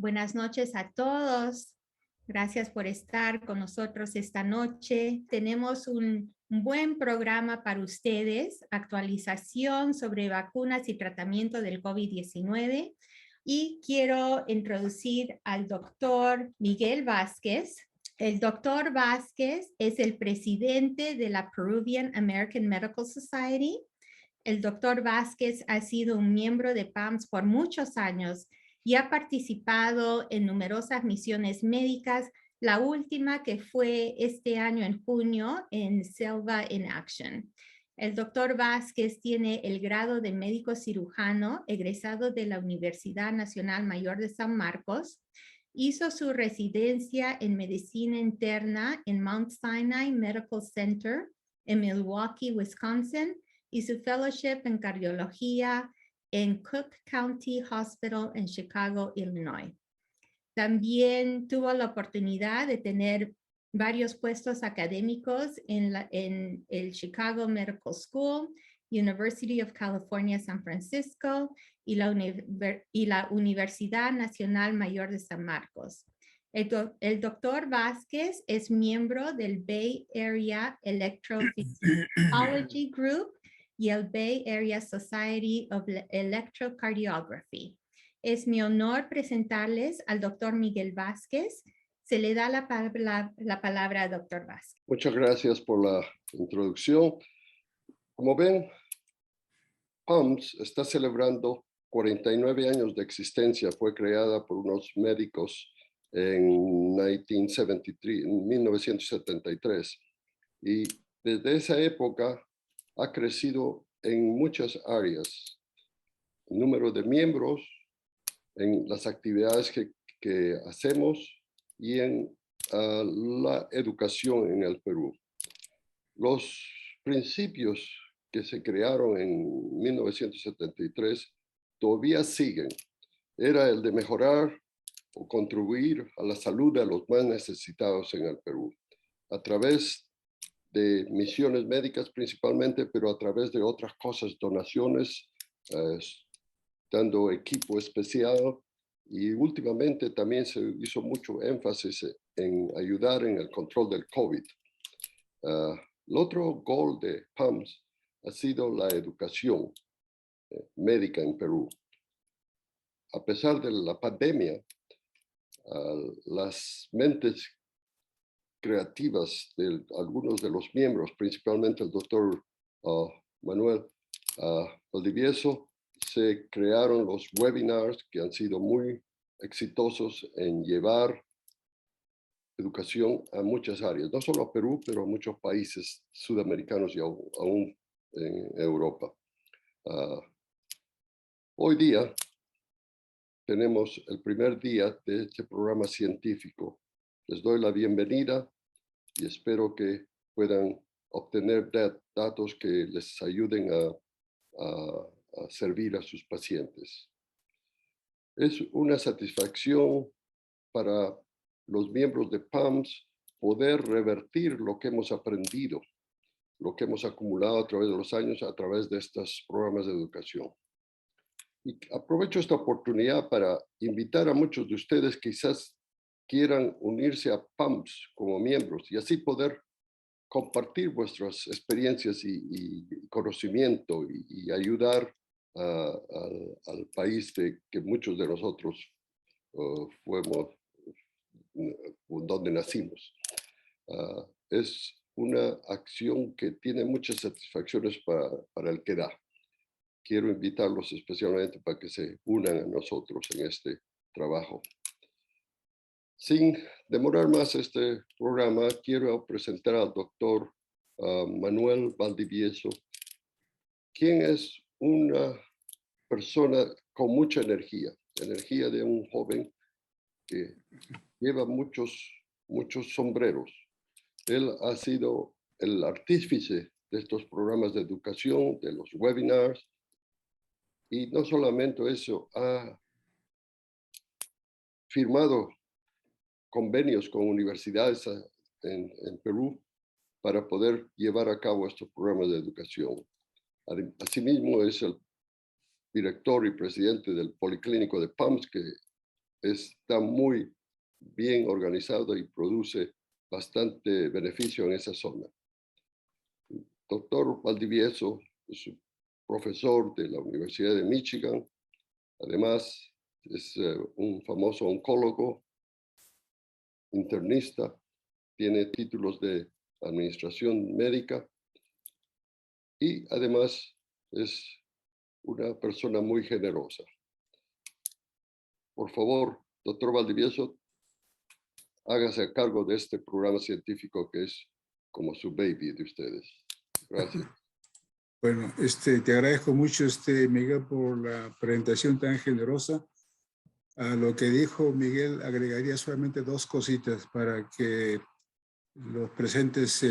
Buenas noches a todos. Gracias por estar con nosotros esta noche. Tenemos un buen programa para ustedes, actualización sobre vacunas y tratamiento del COVID-19. Y quiero introducir al doctor Miguel Vázquez. El doctor Vázquez es el presidente de la Peruvian American Medical Society. El doctor Vázquez ha sido un miembro de PAMS por muchos años y ha participado en numerosas misiones médicas, la última que fue este año en junio en Selva in Action. El doctor Vázquez tiene el grado de médico cirujano egresado de la Universidad Nacional Mayor de San Marcos. Hizo su residencia en medicina interna en Mount Sinai Medical Center en Milwaukee, Wisconsin, y su fellowship en cardiología en Cook County Hospital en Chicago, Illinois. También tuvo la oportunidad de tener varios puestos académicos en el Chicago Medical School, University of California, San Francisco y la Universidad Nacional Mayor de San Marcos. El doctor Vázquez es miembro del Bay Area Electrophysiology Group y el Bay Area Society of Electrocardiography. Es mi honor presentarles al doctor Miguel Vázquez. Se le da la palabra al doctor Vázquez. Muchas gracias por la introducción. Como ven, PAMS está celebrando 49 años de existencia. Fue creada por unos médicos en 1973. Y desde esa época ha crecido en muchas áreas. El número de miembros, en las actividades que hacemos y en la educación en el Perú. Los principios que se crearon en 1973 todavía siguen. Era el de mejorar o contribuir a la salud de los más necesitados en el Perú, a través de misiones médicas principalmente, pero a través de otras cosas, donaciones, dando equipo especial, y últimamente también se hizo mucho énfasis en ayudar en el control del COVID. El otro goal de PAMS ha sido la educación médica en Perú. A pesar de la pandemia, las mentes creativas de algunos de los miembros, principalmente el doctor Manuel Valdivieso, se crearon los webinars que han sido muy exitosos en llevar educación a muchas áreas, no solo a Perú, pero a muchos países sudamericanos y aún en Europa. Hoy día tenemos el primer día de este programa científico. Les doy la bienvenida y espero que puedan obtener datos que les ayuden a servir a sus pacientes. Es una satisfacción para los miembros de PAMS poder revertir lo que hemos aprendido, lo que hemos acumulado a través de los años, a través de estos programas de educación. Y aprovecho esta oportunidad para invitar a muchos de ustedes que quizás quieran unirse a PAMS como miembros y así poder compartir vuestras experiencias y conocimiento y ayudar al país que muchos de nosotros fuimos donde nacimos. Es una acción que tiene muchas satisfacciones para el que da. Quiero invitarlos especialmente para que se unan a nosotros en este trabajo. Sin demorar más este programa, quiero presentar al doctor Manuel Valdivieso, quien es una persona con mucha energía de un joven que lleva muchos sombreros. Él ha sido el artífice de estos programas de educación, de los webinars, y no solamente eso, ha firmado convenios con universidades en Perú para poder llevar a cabo estos programas de educación. Asimismo, es el director y presidente del Policlínico de PAMS, que está muy bien organizado y produce bastante beneficio en esa zona. Doctor Valdivieso es un profesor de la Universidad de Michigan. Además, es un famoso oncólogo, internista, tiene títulos de administración médica y además es una persona muy generosa. Por favor, doctor Valdivieso, hágase a cargo de este programa científico que es como su baby de ustedes. Gracias. Bueno, te agradezco mucho, Miguel, por la presentación tan generosa. A lo que dijo Miguel, agregaría solamente dos cositas para que los presentes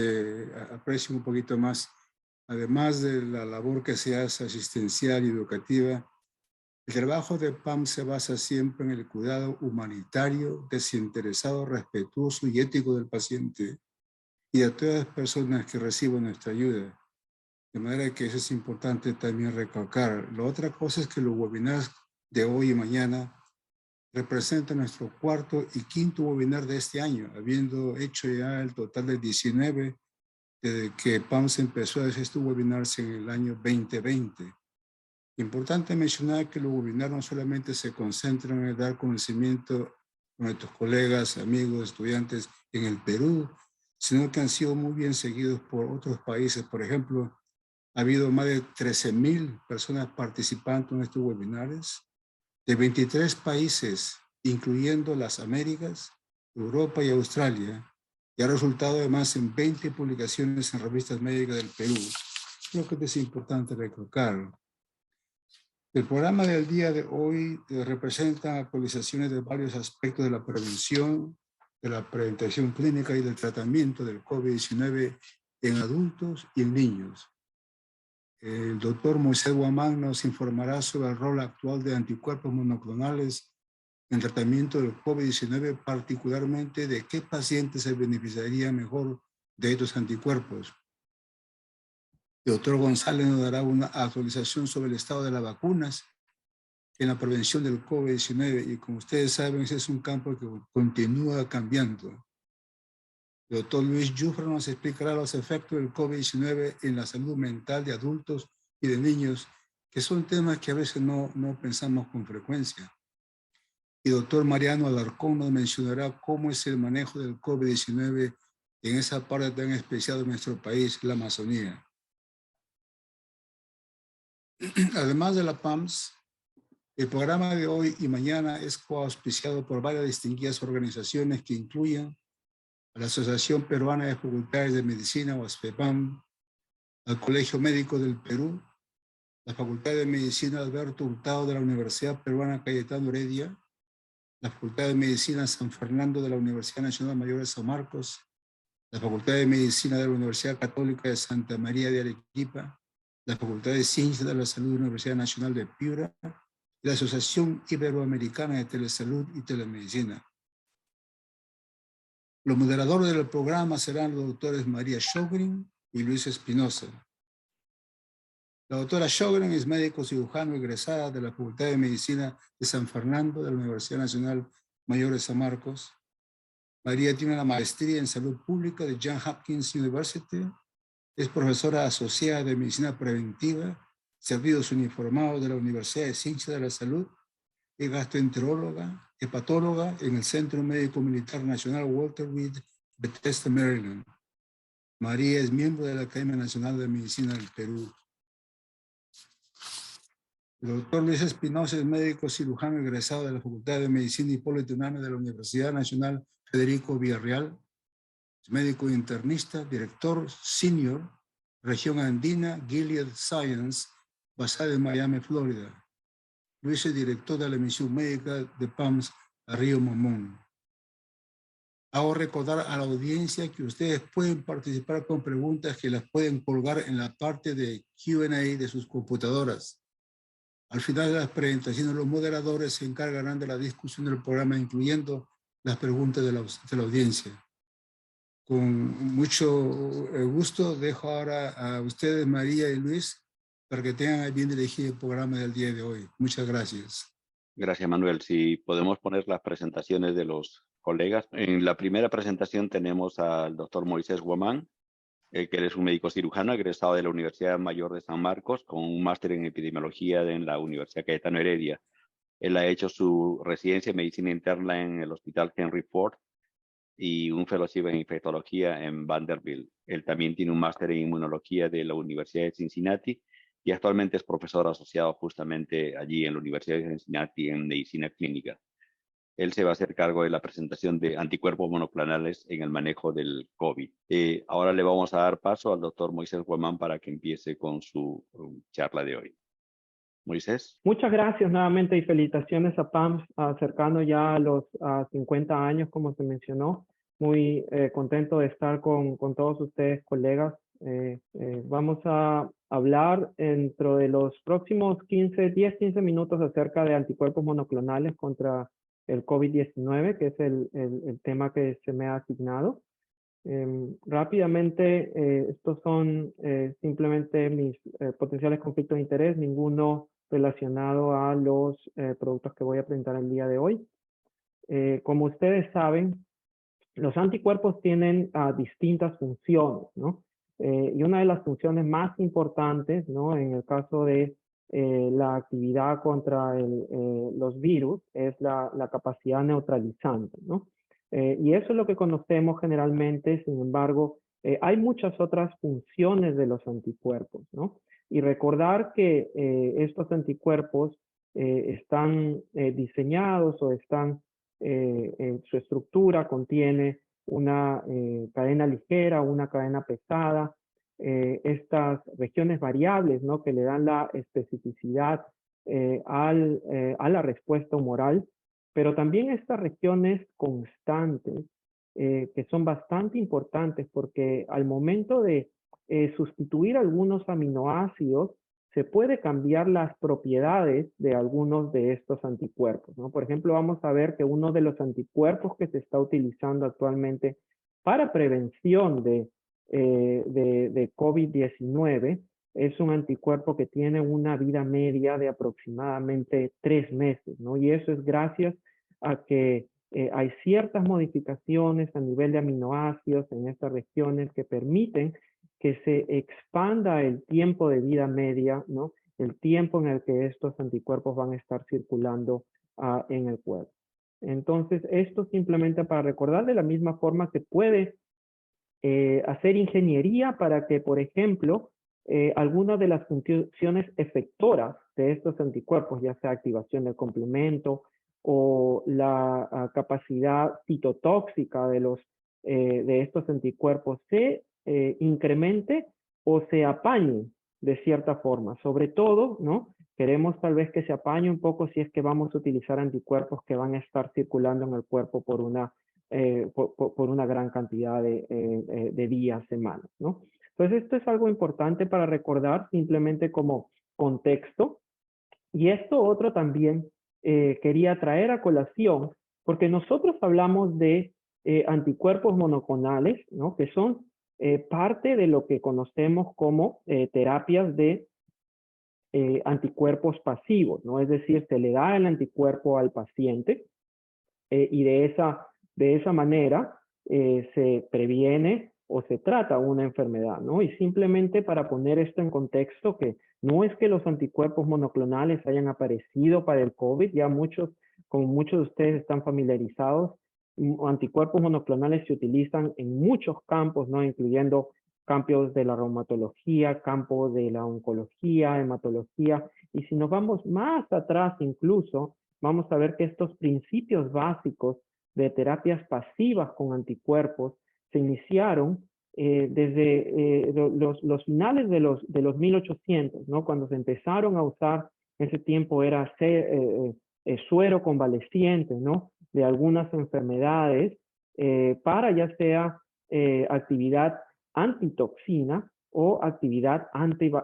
aprecien un poquito más. Además de la labor que se hace asistencial y educativa, el trabajo de PAM se basa siempre en el cuidado humanitario, desinteresado, respetuoso y ético del paciente y de todas las personas que reciben nuestra ayuda. De manera que eso es importante también recalcar. La otra cosa es que los webinars de hoy y mañana representan nuestro cuarto y quinto webinar de este año, habiendo hecho ya el total de 19 desde que PAMS empezó a hacer estos webinars en el año 2020. Importante mencionar que los webinars no solamente se concentran en dar conocimiento a nuestros colegas, amigos, estudiantes en el Perú, sino que han sido muy bien seguidos por otros países. Por ejemplo, ha habido más de 13,000 personas participando en estos webinars de 23 países, incluyendo las Américas, Europa y Australia, y ha resultado además en 20 publicaciones en revistas médicas del Perú. Creo que es importante recalcarlo. El programa del día de hoy representa actualizaciones de varios aspectos de la prevención, de la prevención clínica y del tratamiento del COVID-19 en adultos y en niños. El doctor Moisés Guamán nos informará sobre el rol actual de anticuerpos monoclonales en tratamiento del COVID-19, particularmente de qué pacientes se beneficiaría mejor de estos anticuerpos. El doctor González nos dará una actualización sobre el estado de las vacunas en la prevención del COVID-19 y como ustedes saben, ese es un campo que continúa cambiando. El doctor Luis Jufre nos explicará los efectos del COVID-19 en la salud mental de adultos y de niños, que son temas que a veces no pensamos con frecuencia. Y el doctor Mariano Alarcón nos mencionará cómo es el manejo del COVID-19 en esa parte tan especial de nuestro país, la Amazonía. Además de la PAMS, el programa de hoy y mañana es coauspiciado por varias distinguidas organizaciones que incluyen a la Asociación Peruana de Facultades de Medicina, o ASFEPAM, al Colegio Médico del Perú, la Facultad de Medicina Alberto Hurtado de la Universidad Peruana Cayetano Heredia, la Facultad de Medicina San Fernando de la Universidad Nacional Mayor de San Marcos, la Facultad de Medicina de la Universidad Católica de Santa María de Arequipa, la Facultad de Ciencias de la Salud de la Universidad Nacional de Piura, y la Asociación Iberoamericana de Telesalud y Telemedicina. Los moderadores del programa serán los doctores María Sjogren y Luis Espinosa. La doctora Sjogren es médico cirujano egresada de la Facultad de Medicina de San Fernando de la Universidad Nacional Mayor de San Marcos. María tiene una maestría en salud pública de Johns Hopkins University. Es profesora asociada de medicina preventiva, servicios uniformados de la Universidad de Ciencias de la Salud, es gastroenteróloga, hepatóloga en el Centro Médico Militar Nacional Walter Reed, Bethesda, Maryland. María es miembro de la Academia Nacional de Medicina del Perú. El doctor Luis Espinosa es médico cirujano egresado de la Facultad de Medicina Hipólito Unanue de la Universidad Nacional Federico Villarreal. Es médico internista, director senior, región andina, Gilead Science, basada en Miami, Florida. Luis es director de la misión médica de PAMS a Río Momón. Hago recordar a la audiencia que ustedes pueden participar con preguntas que las pueden colgar en la parte de Q&A de sus computadoras. Al final de las presentaciones, los moderadores se encargarán de la discusión del programa, incluyendo las preguntas de la audiencia. Con mucho gusto dejo ahora a ustedes, María y Luis, para que tengan bien dirigido el programa del día de hoy. Muchas gracias. Gracias, Manuel. Si podemos poner las presentaciones de los colegas. En la primera presentación tenemos al doctor Moisés Guamán, que él es un médico cirujano egresado de la Universidad Mayor de San Marcos con un máster en epidemiología en la Universidad Cayetano Heredia. Él ha hecho su residencia en medicina interna en el Hospital Henry Ford y un fellowship en infectología en Vanderbilt. Él también tiene un máster en inmunología de la Universidad de Cincinnati y actualmente es profesor asociado justamente allí en la Universidad de Cincinnati en medicina clínica. Él se va a hacer cargo de la presentación de anticuerpos monoclonales en el manejo del COVID. Ahora le vamos a dar paso al doctor Moisés Guamán para que empiece con su charla de hoy. Moisés. Muchas gracias nuevamente y felicitaciones a PAMS, acercando ya a los 50 años, como se mencionó. Muy contento de estar con todos ustedes, colegas. Vamos a hablar dentro de los próximos 10-15 minutos acerca de anticuerpos monoclonales contra el COVID-19, que es el tema que se me ha asignado. Rápidamente, estos son simplemente mis potenciales conflictos de interés, ninguno relacionado a los productos que voy a presentar el día de hoy. Como ustedes saben, los anticuerpos tienen distintas funciones, ¿no? Y una de las funciones más importantes, ¿no? En el caso de la actividad contra los virus es la capacidad neutralizante, ¿no? Y eso es lo que conocemos generalmente. Sin embargo, hay muchas otras funciones de los anticuerpos, ¿no? Y recordar que estos anticuerpos están diseñados o están en su estructura, contiene una cadena ligera, una cadena pesada, estas regiones variables, ¿no? Que le dan la especificidad a la respuesta humoral, pero también estas regiones constantes que son bastante importantes porque al momento de sustituir algunos aminoácidos se puede cambiar las propiedades de algunos de estos anticuerpos, ¿no? Por ejemplo, vamos a ver que uno de los anticuerpos que se está utilizando actualmente para prevención de COVID-19 es un anticuerpo que tiene una vida media de aproximadamente 3 meses, ¿no? Y eso es gracias a que hay ciertas modificaciones a nivel de aminoácidos en estas regiones que permiten que se expanda el tiempo de vida media, ¿no? El tiempo en el que estos anticuerpos van a estar circulando en el cuerpo. Entonces, esto simplemente para recordar, de la misma forma se puede hacer ingeniería para que, por ejemplo, algunas de las funciones efectoras de estos anticuerpos, ya sea activación del complemento o la capacidad citotóxica de estos anticuerpos, se incremente o se apañe de cierta forma. Sobre todo, ¿no? Queremos tal vez que se apañe un poco si es que vamos a utilizar anticuerpos que van a estar circulando en el cuerpo por una gran cantidad de días, semanas, ¿no? Entonces, esto es algo importante para recordar simplemente como contexto. Y esto otro también quería traer a colación, porque nosotros hablamos de anticuerpos monoclonales, ¿no? Que son parte de lo que conocemos como terapias de anticuerpos pasivos, ¿no? Es decir, se le da el anticuerpo al paciente y de esa manera se previene o se trata una enfermedad, ¿no? Y simplemente para poner esto en contexto, que no es que los anticuerpos monoclonales hayan aparecido para el COVID, ya como muchos de ustedes están familiarizados, anticuerpos monoclonales se utilizan en muchos campos, ¿no? Incluyendo campos de la reumatología, campos de la oncología, hematología, y si nos vamos más atrás incluso, vamos a ver que estos principios básicos de terapias pasivas con anticuerpos se iniciaron desde los finales de los 1800, ¿no? Cuando se empezaron a usar, en ese tiempo era suero convaleciente, ¿no? De algunas enfermedades para ya sea actividad antitoxina o actividad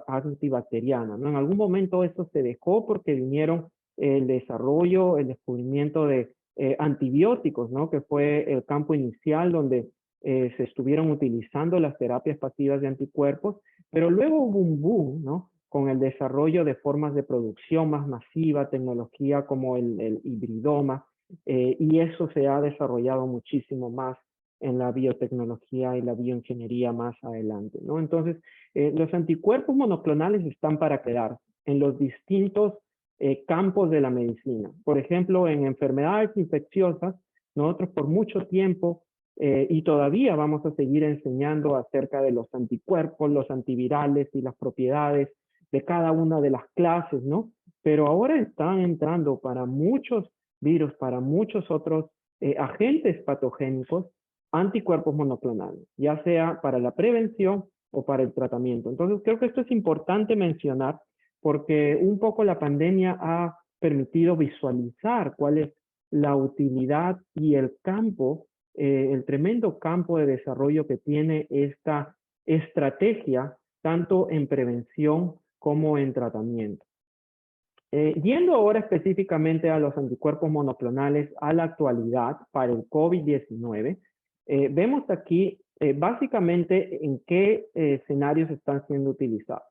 antibacteriana, ¿no? En algún momento eso se dejó porque vinieron el descubrimiento de antibióticos, ¿no? Que fue el campo inicial donde se estuvieron utilizando las terapias pasivas de anticuerpos, pero luego hubo un boom, ¿no? con el desarrollo de formas de producción más masiva, tecnología como el hibridoma, y eso se ha desarrollado muchísimo más en la biotecnología y la bioingeniería más adelante, ¿no? Entonces, los anticuerpos monoclonales están para quedar en los distintos campos de la medicina. Por ejemplo, en enfermedades infecciosas, nosotros por mucho tiempo y todavía vamos a seguir enseñando acerca de los anticuerpos, los antivirales y las propiedades de cada una de las clases, ¿no? Pero ahora están entrando para muchos virus, para muchos otros agentes patogénicos, anticuerpos monoclonales, ya sea para la prevención o para el tratamiento. Entonces, creo que esto es importante mencionar porque un poco la pandemia ha permitido visualizar cuál es la utilidad y el campo, el tremendo campo de desarrollo que tiene esta estrategia, tanto en prevención como en tratamiento. Yendo ahora específicamente a los anticuerpos monoclonales a la actualidad para el COVID-19, vemos aquí básicamente en qué escenarios están siendo utilizados.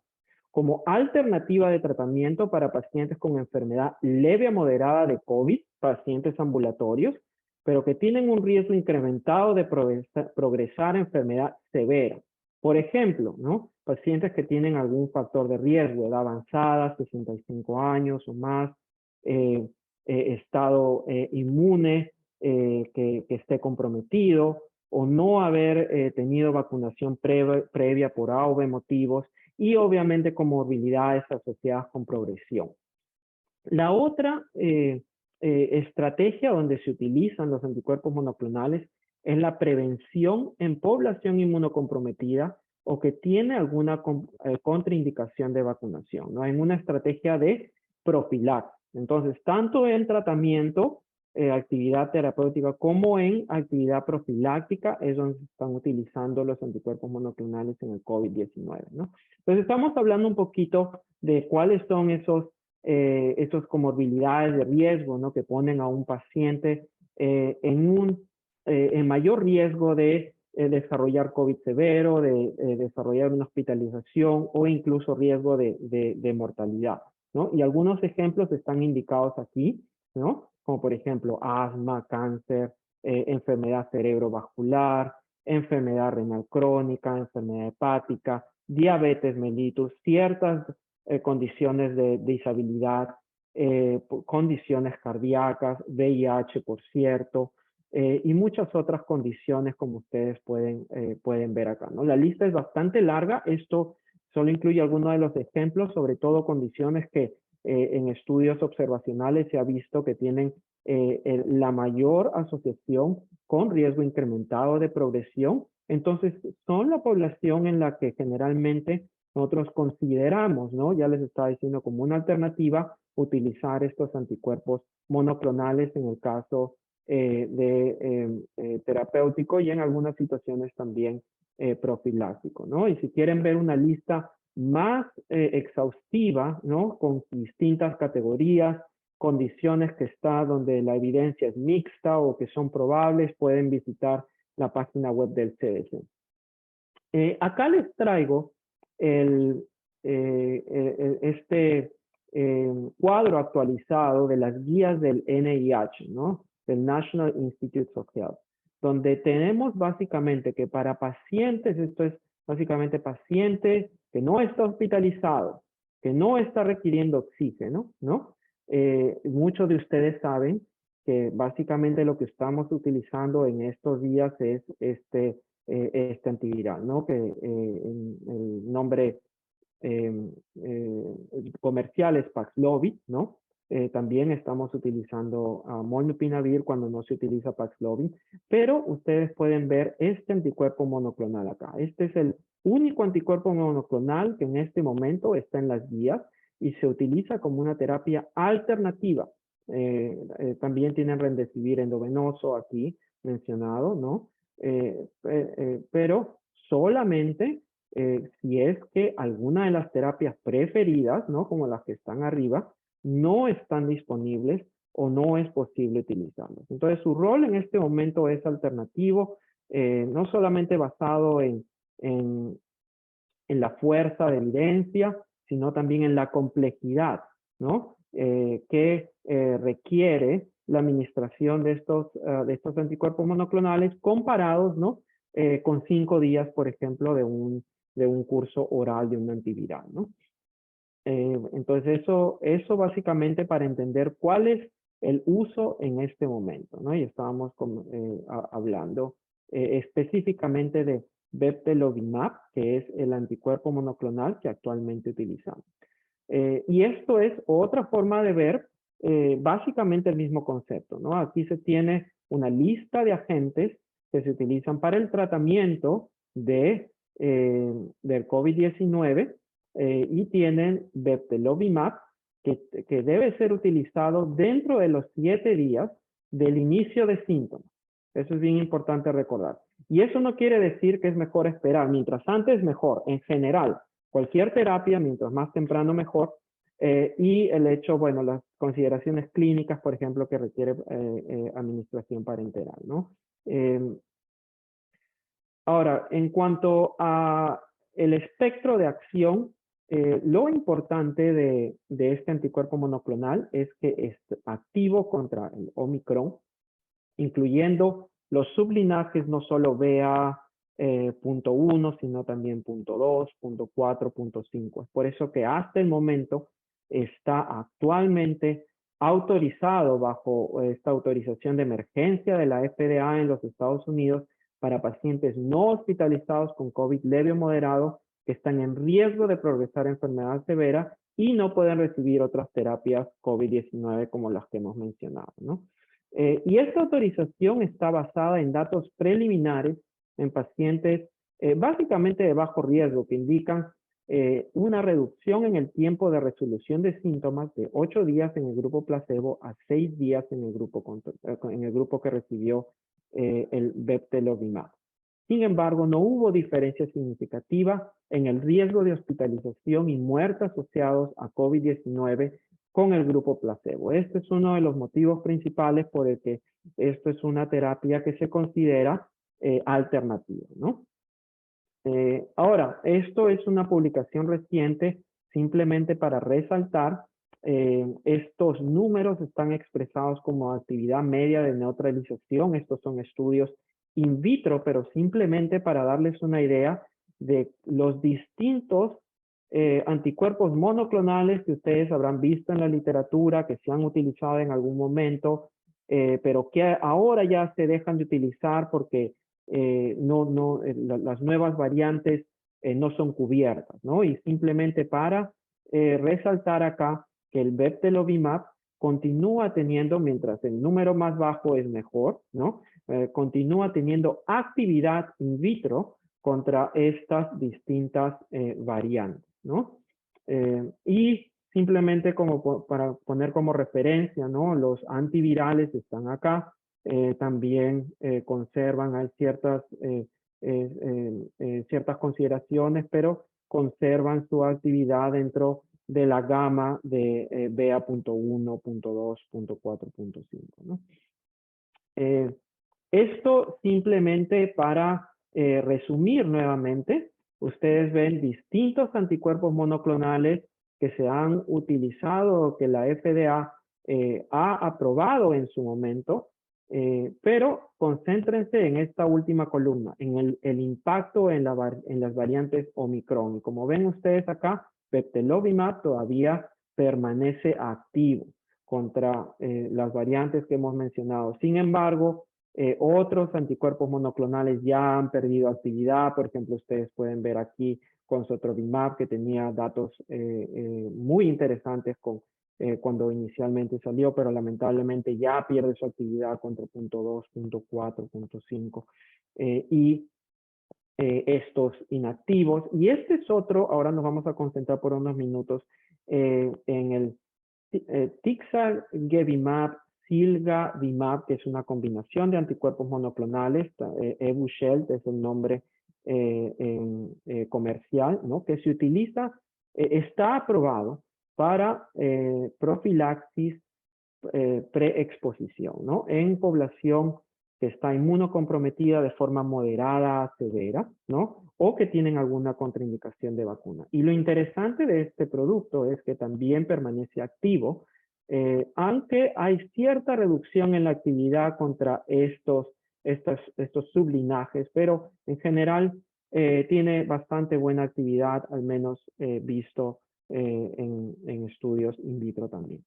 Como alternativa de tratamiento para pacientes con enfermedad leve a moderada de COVID, pacientes ambulatorios, pero que tienen un riesgo incrementado de progresar a enfermedad severa. Por ejemplo, ¿no? Pacientes que tienen algún factor de riesgo, edad avanzada, 65 años o más, estado inmune que esté comprometido, o no haber tenido vacunación previa por A o B motivos, y obviamente comorbilidades asociadas con progresión. La otra estrategia donde se utilizan los anticuerpos monoclonales es la prevención en población inmunocomprometida o que tiene alguna contraindicación de vacunación, ¿no? En una estrategia de profilaxis. Entonces, tanto en tratamiento, actividad terapéutica, como en actividad profiláctica es donde se están utilizando los anticuerpos monoclonales en el COVID-19, ¿no? Entonces, estamos hablando un poquito de cuáles son esos comorbilidades de riesgo, ¿no? Que ponen a un paciente en mayor riesgo de desarrollar COVID severo, de desarrollar una hospitalización o incluso riesgo de mortalidad, ¿no? Y algunos ejemplos están indicados aquí, ¿no? Como por ejemplo asma, cáncer, enfermedad cerebrovascular, enfermedad renal crónica, enfermedad hepática, diabetes mellitus, ciertas condiciones de disabilidad, condiciones cardíacas, VIH, por cierto, y muchas otras condiciones como ustedes pueden ver acá, ¿no? La lista es bastante larga. Esto solo incluye algunos de los ejemplos, sobre todo condiciones que en estudios observacionales se ha visto que tienen la mayor asociación con riesgo incrementado de progresión. Entonces, son la población en la que generalmente nosotros consideramos, ¿no? Ya les estaba diciendo como una alternativa utilizar estos anticuerpos monoclonales en el caso terapéutico y en algunas situaciones también profiláctico, ¿no? Y si quieren ver una lista más exhaustiva, ¿no? Con distintas categorías, condiciones que está donde la evidencia es mixta o que son probables, pueden visitar la página web del CDC. Acá les traigo este cuadro actualizado de las guías del NIH, ¿no? Del National Institutes of Health, donde tenemos básicamente que para pacientes, esto es básicamente paciente que no está hospitalizado, que no está requiriendo oxígeno, ¿no? Muchos de ustedes saben que básicamente lo que estamos utilizando en estos días es este antiviral, ¿no? Que el nombre comercial es Paxlovid, ¿no? También estamos utilizando molnupiravir cuando no se utiliza Paxlovid, pero ustedes pueden ver este anticuerpo monoclonal acá. Este es el único anticuerpo monoclonal que en este momento está en las guías y se utiliza como una terapia alternativa. También tienen remdesivir endovenoso aquí mencionado, ¿no? Pero solamente si es que alguna de las terapias preferidas, ¿no? Como las que están arriba, no están disponibles o no es posible utilizarlos. Entonces, su rol en este momento es alternativo, no solamente basado en la fuerza de evidencia, sino también en la complejidad, ¿no? Que requiere la administración de estos anticuerpos monoclonales comparados, ¿no? Con 5 días, por ejemplo, de un curso oral de un antiviral, ¿no? Entonces, eso básicamente para entender cuál es el uso en este momento, ¿no? Y estábamos hablando específicamente de bebtelovimab, que es el anticuerpo monoclonal que actualmente utilizamos. Y esto es otra forma de ver básicamente el mismo concepto, ¿no? Aquí se tiene una lista de agentes que se utilizan para el tratamiento del COVID-19 y tienen bebtelovimab que debe ser utilizado dentro de los 7 días del inicio de síntomas. Eso es bien importante recordar. Y eso no quiere decir que es mejor esperar. Mientras antes, mejor. En general, cualquier terapia, mientras más temprano, mejor. Y el hecho, bueno, las consideraciones clínicas, por ejemplo, que requiere administración parenteral, ¿no? Ahora, en cuanto a el espectro de acción, lo importante de este anticuerpo monoclonal es que es activo contra el Omicron, incluyendo los sublinajes no solo BA.1, sino también .2, .4, .5. Es por eso que hasta el momento está actualmente autorizado bajo esta autorización de emergencia de la FDA en los Estados Unidos para pacientes no hospitalizados con COVID leve o moderado que están en riesgo de progresar a enfermedad severa y no pueden recibir otras terapias COVID-19 como las que hemos mencionado, ¿no? Y esta autorización está basada en datos preliminares en pacientes básicamente de bajo riesgo que indican una reducción en el tiempo de resolución de síntomas de 8 días en el grupo placebo a 6 días en el grupo que recibió el bebtelovimab. Sin embargo, no hubo diferencia significativa en el riesgo de hospitalización y muerte asociados a COVID-19 con el grupo placebo. Este es uno de los motivos principales por el que esto es una terapia que se considera alternativa, ¿no? Ahora, esto es una publicación reciente simplemente para resaltar estos números están expresados como actividad media de neutralización. Estos son estudios in vitro, pero simplemente para darles una idea de los distintos anticuerpos monoclonales que ustedes habrán visto en la literatura, que se han utilizado en algún momento, pero que ahora ya se dejan de utilizar porque las nuevas variantes no son cubiertas, ¿no? Y simplemente para resaltar acá que el bebtelovimab continúa teniendo, mientras el número más bajo es mejor, ¿no? Continúa teniendo actividad in vitro contra estas distintas variantes, ¿no? Y simplemente como para poner como referencia, ¿no? Los antivirales están acá, también conservan, hay ciertas consideraciones, pero conservan su actividad dentro de la gama de BA.1, .2, .4, .5, ¿no? Esto simplemente para resumir nuevamente, ustedes ven distintos anticuerpos monoclonales que se han utilizado, que la FDA ha aprobado en su momento, pero concéntrense en esta última columna, en el impacto en las variantes Omicron. Y como ven ustedes acá, bebtelovimab todavía permanece activo contra las variantes que hemos mencionado. Sin embargo, otros anticuerpos monoclonales ya han perdido actividad. Por ejemplo, ustedes pueden ver aquí con sotrovimab, que tenía datos muy interesantes cuando inicialmente salió, pero lamentablemente ya pierde su actividad contra .2, .4, .5 y estos inactivos. Y este es otro, ahora nos vamos a concentrar por unos minutos en el tixagevimab, silgavimab, que es una combinación de anticuerpos monoclonales, Evusheld es el nombre comercial, ¿no? Que se utiliza, está aprobado para profilaxis preexposición, ¿no? En población que está inmunocomprometida de forma moderada a severa, ¿no? O que tienen alguna contraindicación de vacuna. Y lo interesante de este producto es que también permanece activo, aunque hay cierta reducción en la actividad contra estos sublinajes, pero en general tiene bastante buena actividad, al menos visto en estudios in vitro también.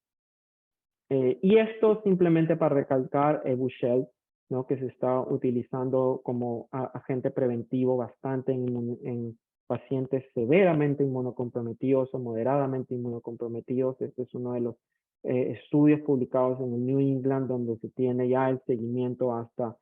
Y esto simplemente para recalcar Evusheld, ¿no? Que se está utilizando como agente preventivo bastante en pacientes severamente inmunocomprometidos o moderadamente inmunocomprometidos. Este es uno de los estudios publicados en el New England donde se tiene ya el seguimiento hasta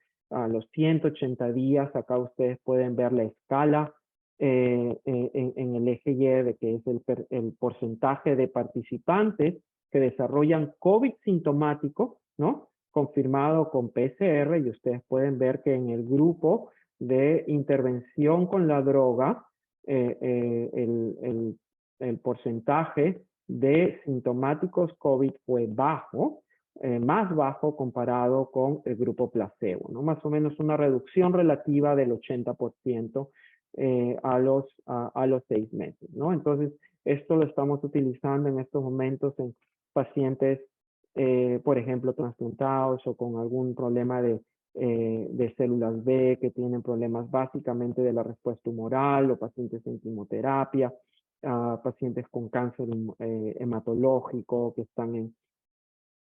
los 180 días. Acá ustedes pueden ver la escala en el eje Y de que es el porcentaje de participantes que desarrollan COVID sintomático, ¿no? Confirmado con PCR, y ustedes pueden ver que en el grupo de intervención con la droga, el porcentaje de sintomáticos COVID fue bajo, más bajo comparado con el grupo placebo, ¿no? Más o menos una reducción relativa del 80% a los 6 meses, ¿no? Entonces, esto lo estamos utilizando en estos momentos en pacientes, por ejemplo, trasplantados o con algún problema de células B que tienen problemas básicamente de la respuesta humoral, o pacientes en quimioterapia, pacientes con cáncer hematológico que están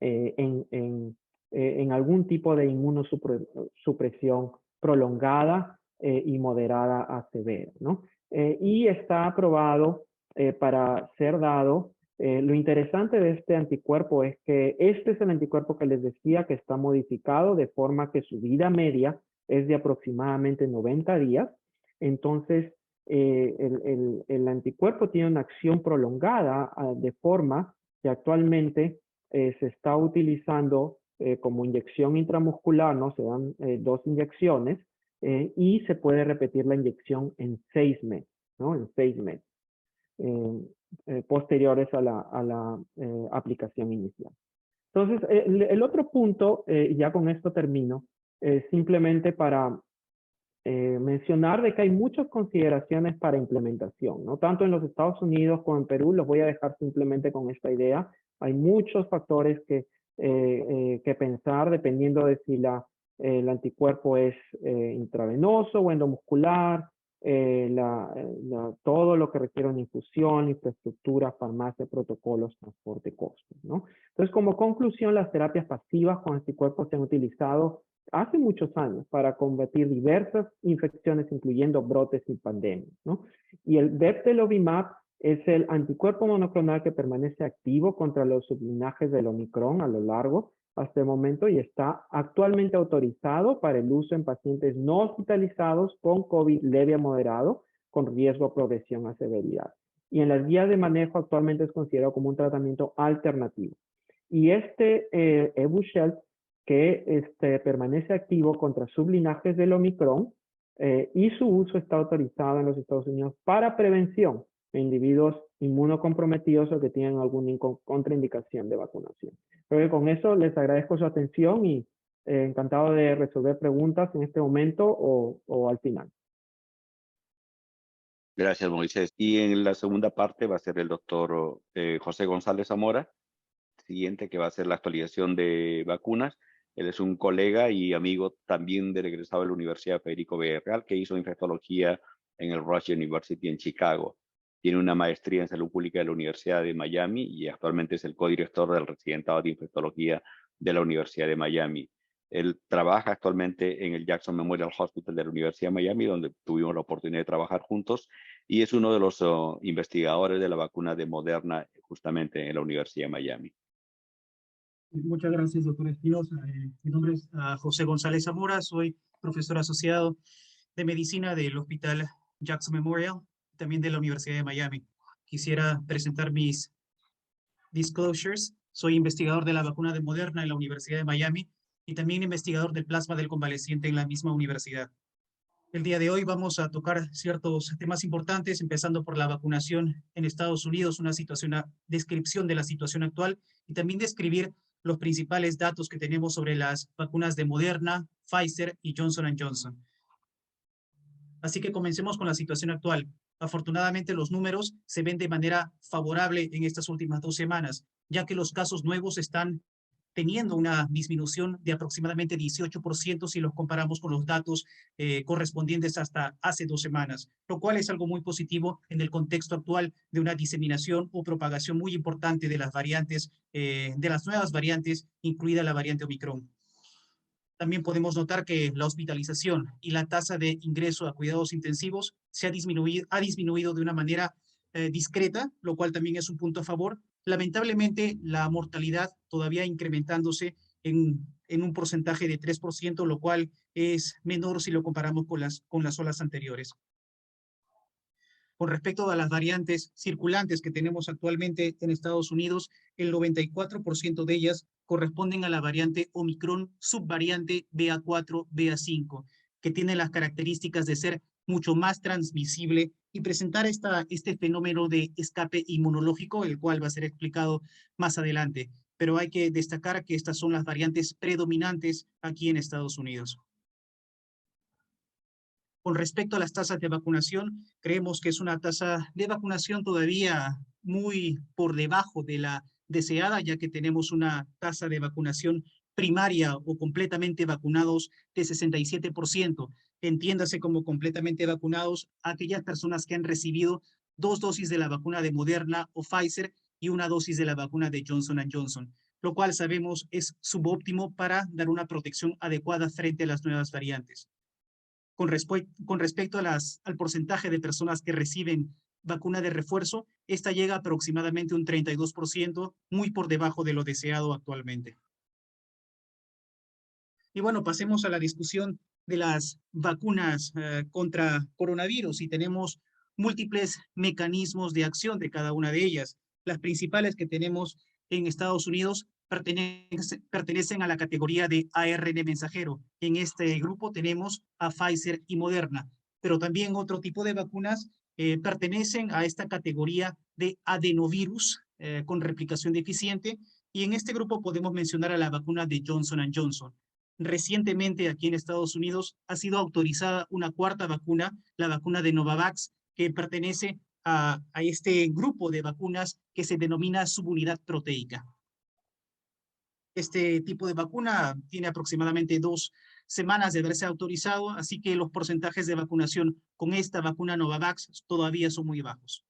en algún tipo de inmunosupresión prolongada y moderada a severa, ¿no? Y está aprobado para ser dado. Lo interesante de este anticuerpo es que este es el anticuerpo que les decía que está modificado de forma que su vida media es de aproximadamente 90 días. Entonces, el anticuerpo tiene una acción prolongada de forma que actualmente se está utilizando como inyección intramuscular, ¿no? Se dan 2 inyecciones y se puede repetir la inyección en 6 meses, ¿no? En 6 meses. Posteriores a la aplicación inicial. Entonces, el otro punto, ya con esto termino, simplemente para mencionar de que hay muchas consideraciones para implementación, ¿no? Tanto en los Estados Unidos como en Perú, los voy a dejar simplemente con esta idea. Hay muchos factores que pensar dependiendo de si el anticuerpo es intravenoso o endomuscular, todo lo que requiere una infusión, infraestructura, farmacia, protocolos, transporte, costos, ¿no? Entonces, como conclusión, las terapias pasivas con anticuerpos se han utilizado hace muchos años para combatir diversas infecciones, incluyendo brotes y pandemias, ¿no? Y el bebtelovimab es el anticuerpo monoclonal que permanece activo contra los sublinajes del Omicron a lo largo hasta el momento y está actualmente autorizado para el uso en pacientes no hospitalizados con COVID leve a moderado con riesgo de progresión a severidad. Y en las guías de manejo actualmente es considerado como un tratamiento alternativo. Y Evusheld, que permanece activo contra sublinajes del Omicron y su uso está autorizado en los Estados Unidos para prevención en individuos inmunocomprometidos o que tienen alguna contraindicación de vacunación. Creo que con eso les agradezco su atención y encantado de resolver preguntas en este momento o al final. Gracias, Moisés. Y en la segunda parte va a ser el doctor José González Zamora, siguiente, que va a ser la actualización de vacunas. Él es un colega y amigo también del egresado de la Universidad Federico Villarreal, que hizo infectología en el Rush University en Chicago. Tiene una maestría en salud pública de la Universidad de Miami y actualmente es el codirector del residentado de infectología de la Universidad de Miami. Él trabaja actualmente en el Jackson Memorial Hospital de la Universidad de Miami, donde tuvimos la oportunidad de trabajar juntos, y es uno de los investigadores de la vacuna de Moderna justamente en la Universidad de Miami. Muchas gracias, doctor Espinosa. Mi nombre es José González Zamora, soy profesor asociado de medicina del Hospital Jackson Memorial, también de la Universidad de Miami. Quisiera presentar mis disclosures. Soy investigador de la vacuna de Moderna en la Universidad de Miami y también investigador del plasma del convaleciente en la misma universidad. El día de hoy vamos a tocar ciertos temas importantes, empezando por la vacunación en Estados Unidos, una descripción de la situación actual y también describir los principales datos que tenemos sobre las vacunas de Moderna, Pfizer y Johnson & Johnson. Así que comencemos con la situación actual. Afortunadamente, los números se ven de manera favorable en estas últimas 2 semanas, ya que los casos nuevos están teniendo una disminución de aproximadamente 18% si los comparamos con los datos correspondientes hasta hace 2 semanas, lo cual es algo muy positivo en el contexto actual de una diseminación o propagación muy importante de las variantes, de las nuevas variantes, incluida la variante Omicron. También podemos notar que la hospitalización y la tasa de ingreso a cuidados intensivos ha disminuido de una manera discreta, lo cual también es un punto a favor. Lamentablemente, la mortalidad todavía incrementándose en un porcentaje de 3%, lo cual es menor si lo comparamos con las olas anteriores. Con respecto a las variantes circulantes que tenemos actualmente en Estados Unidos, el 94% de ellas corresponden a la variante Omicron subvariante BA4, BA5, que tiene las características de ser mucho más transmisible y presentar este fenómeno de escape inmunológico, el cual va a ser explicado más adelante. Pero hay que destacar que estas son las variantes predominantes aquí en Estados Unidos. Con respecto a las tasas de vacunación, creemos que es una tasa de vacunación todavía muy por debajo de la deseada, ya que tenemos una tasa de vacunación primaria o completamente vacunados de 67%. Entiéndase como completamente vacunados aquellas personas que han recibido 2 dosis de la vacuna de Moderna o Pfizer y 1 dosis de la vacuna de Johnson & Johnson, lo cual sabemos es subóptimo para dar una protección adecuada frente a las nuevas variantes. Con respecto al porcentaje de personas que reciben vacuna de refuerzo, esta llega a aproximadamente un 32%, muy por debajo de lo deseado actualmente. Y bueno, pasemos a la discusión de las vacunas contra coronavirus y tenemos múltiples mecanismos de acción de cada una de ellas. Las principales que tenemos en Estados Unidos pertenecen a la categoría de ARN mensajero. En este grupo tenemos a Pfizer y Moderna, pero también otro tipo de vacunas pertenecen a esta categoría de adenovirus con replicación deficiente, y en este grupo podemos mencionar a la vacuna de Johnson & Johnson. Recientemente aquí en Estados Unidos ha sido autorizada una 4ª vacuna, la vacuna de Novavax, que pertenece a este grupo de vacunas que se denomina subunidad proteica. Este tipo de vacuna tiene aproximadamente 2 semanas de haberse autorizado, así que los porcentajes de vacunación con esta vacuna Novavax todavía son muy bajos.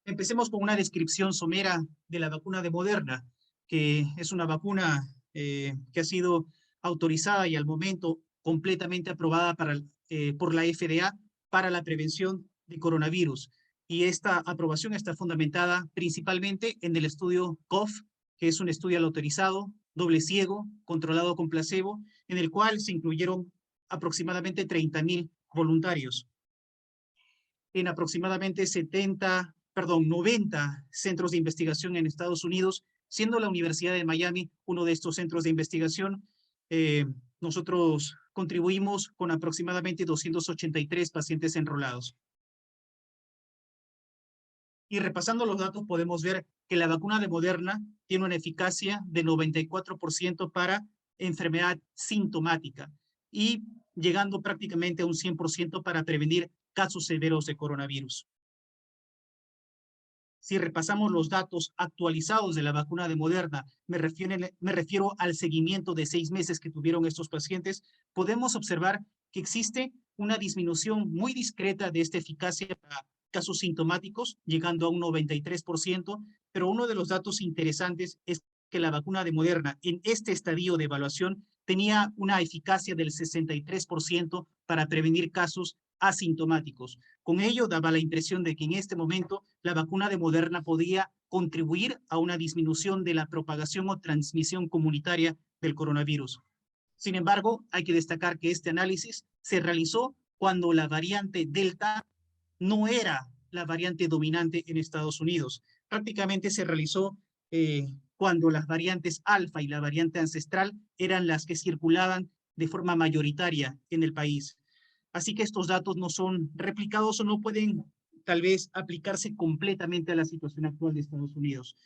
Empecemos con una descripción somera de la vacuna de Moderna, que es una vacuna que ha sido autorizada y al momento completamente aprobada por la FDA para la prevención de coronavirus. Y esta aprobación está fundamentada principalmente en el estudio COV, que es un estudio autorizado, doble ciego, controlado con placebo, en el cual se incluyeron aproximadamente 30,000 voluntarios en aproximadamente 90 centros de investigación en Estados Unidos, siendo la Universidad de Miami uno de estos centros de investigación. Nosotros contribuimos con aproximadamente 283 pacientes enrolados. Y repasando los datos podemos ver que la vacuna de Moderna tiene una eficacia de 94% para enfermedad sintomática y llegando prácticamente a un 100% para prevenir casos severos de coronavirus. Si repasamos los datos actualizados de la vacuna de Moderna, me refiero al seguimiento de 6 meses que tuvieron estos pacientes, podemos observar que existe una disminución muy discreta de esta eficacia para casos sintomáticos, llegando a un 93%, pero uno de los datos interesantes es que la vacuna de Moderna en este estadio de evaluación tenía una eficacia del 63% para prevenir casos asintomáticos. Con ello daba la impresión de que en este momento la vacuna de Moderna podía contribuir a una disminución de la propagación o transmisión comunitaria del coronavirus. Sin embargo, hay que destacar que este análisis se realizó cuando la variante Delta no era la variante dominante en Estados Unidos. Prácticamente se realizó cuando las variantes alfa y la variante ancestral eran las que circulaban de forma mayoritaria en el país. Así que estos datos no son replicados o no pueden tal vez aplicarse completamente a la situación actual de Estados Unidos.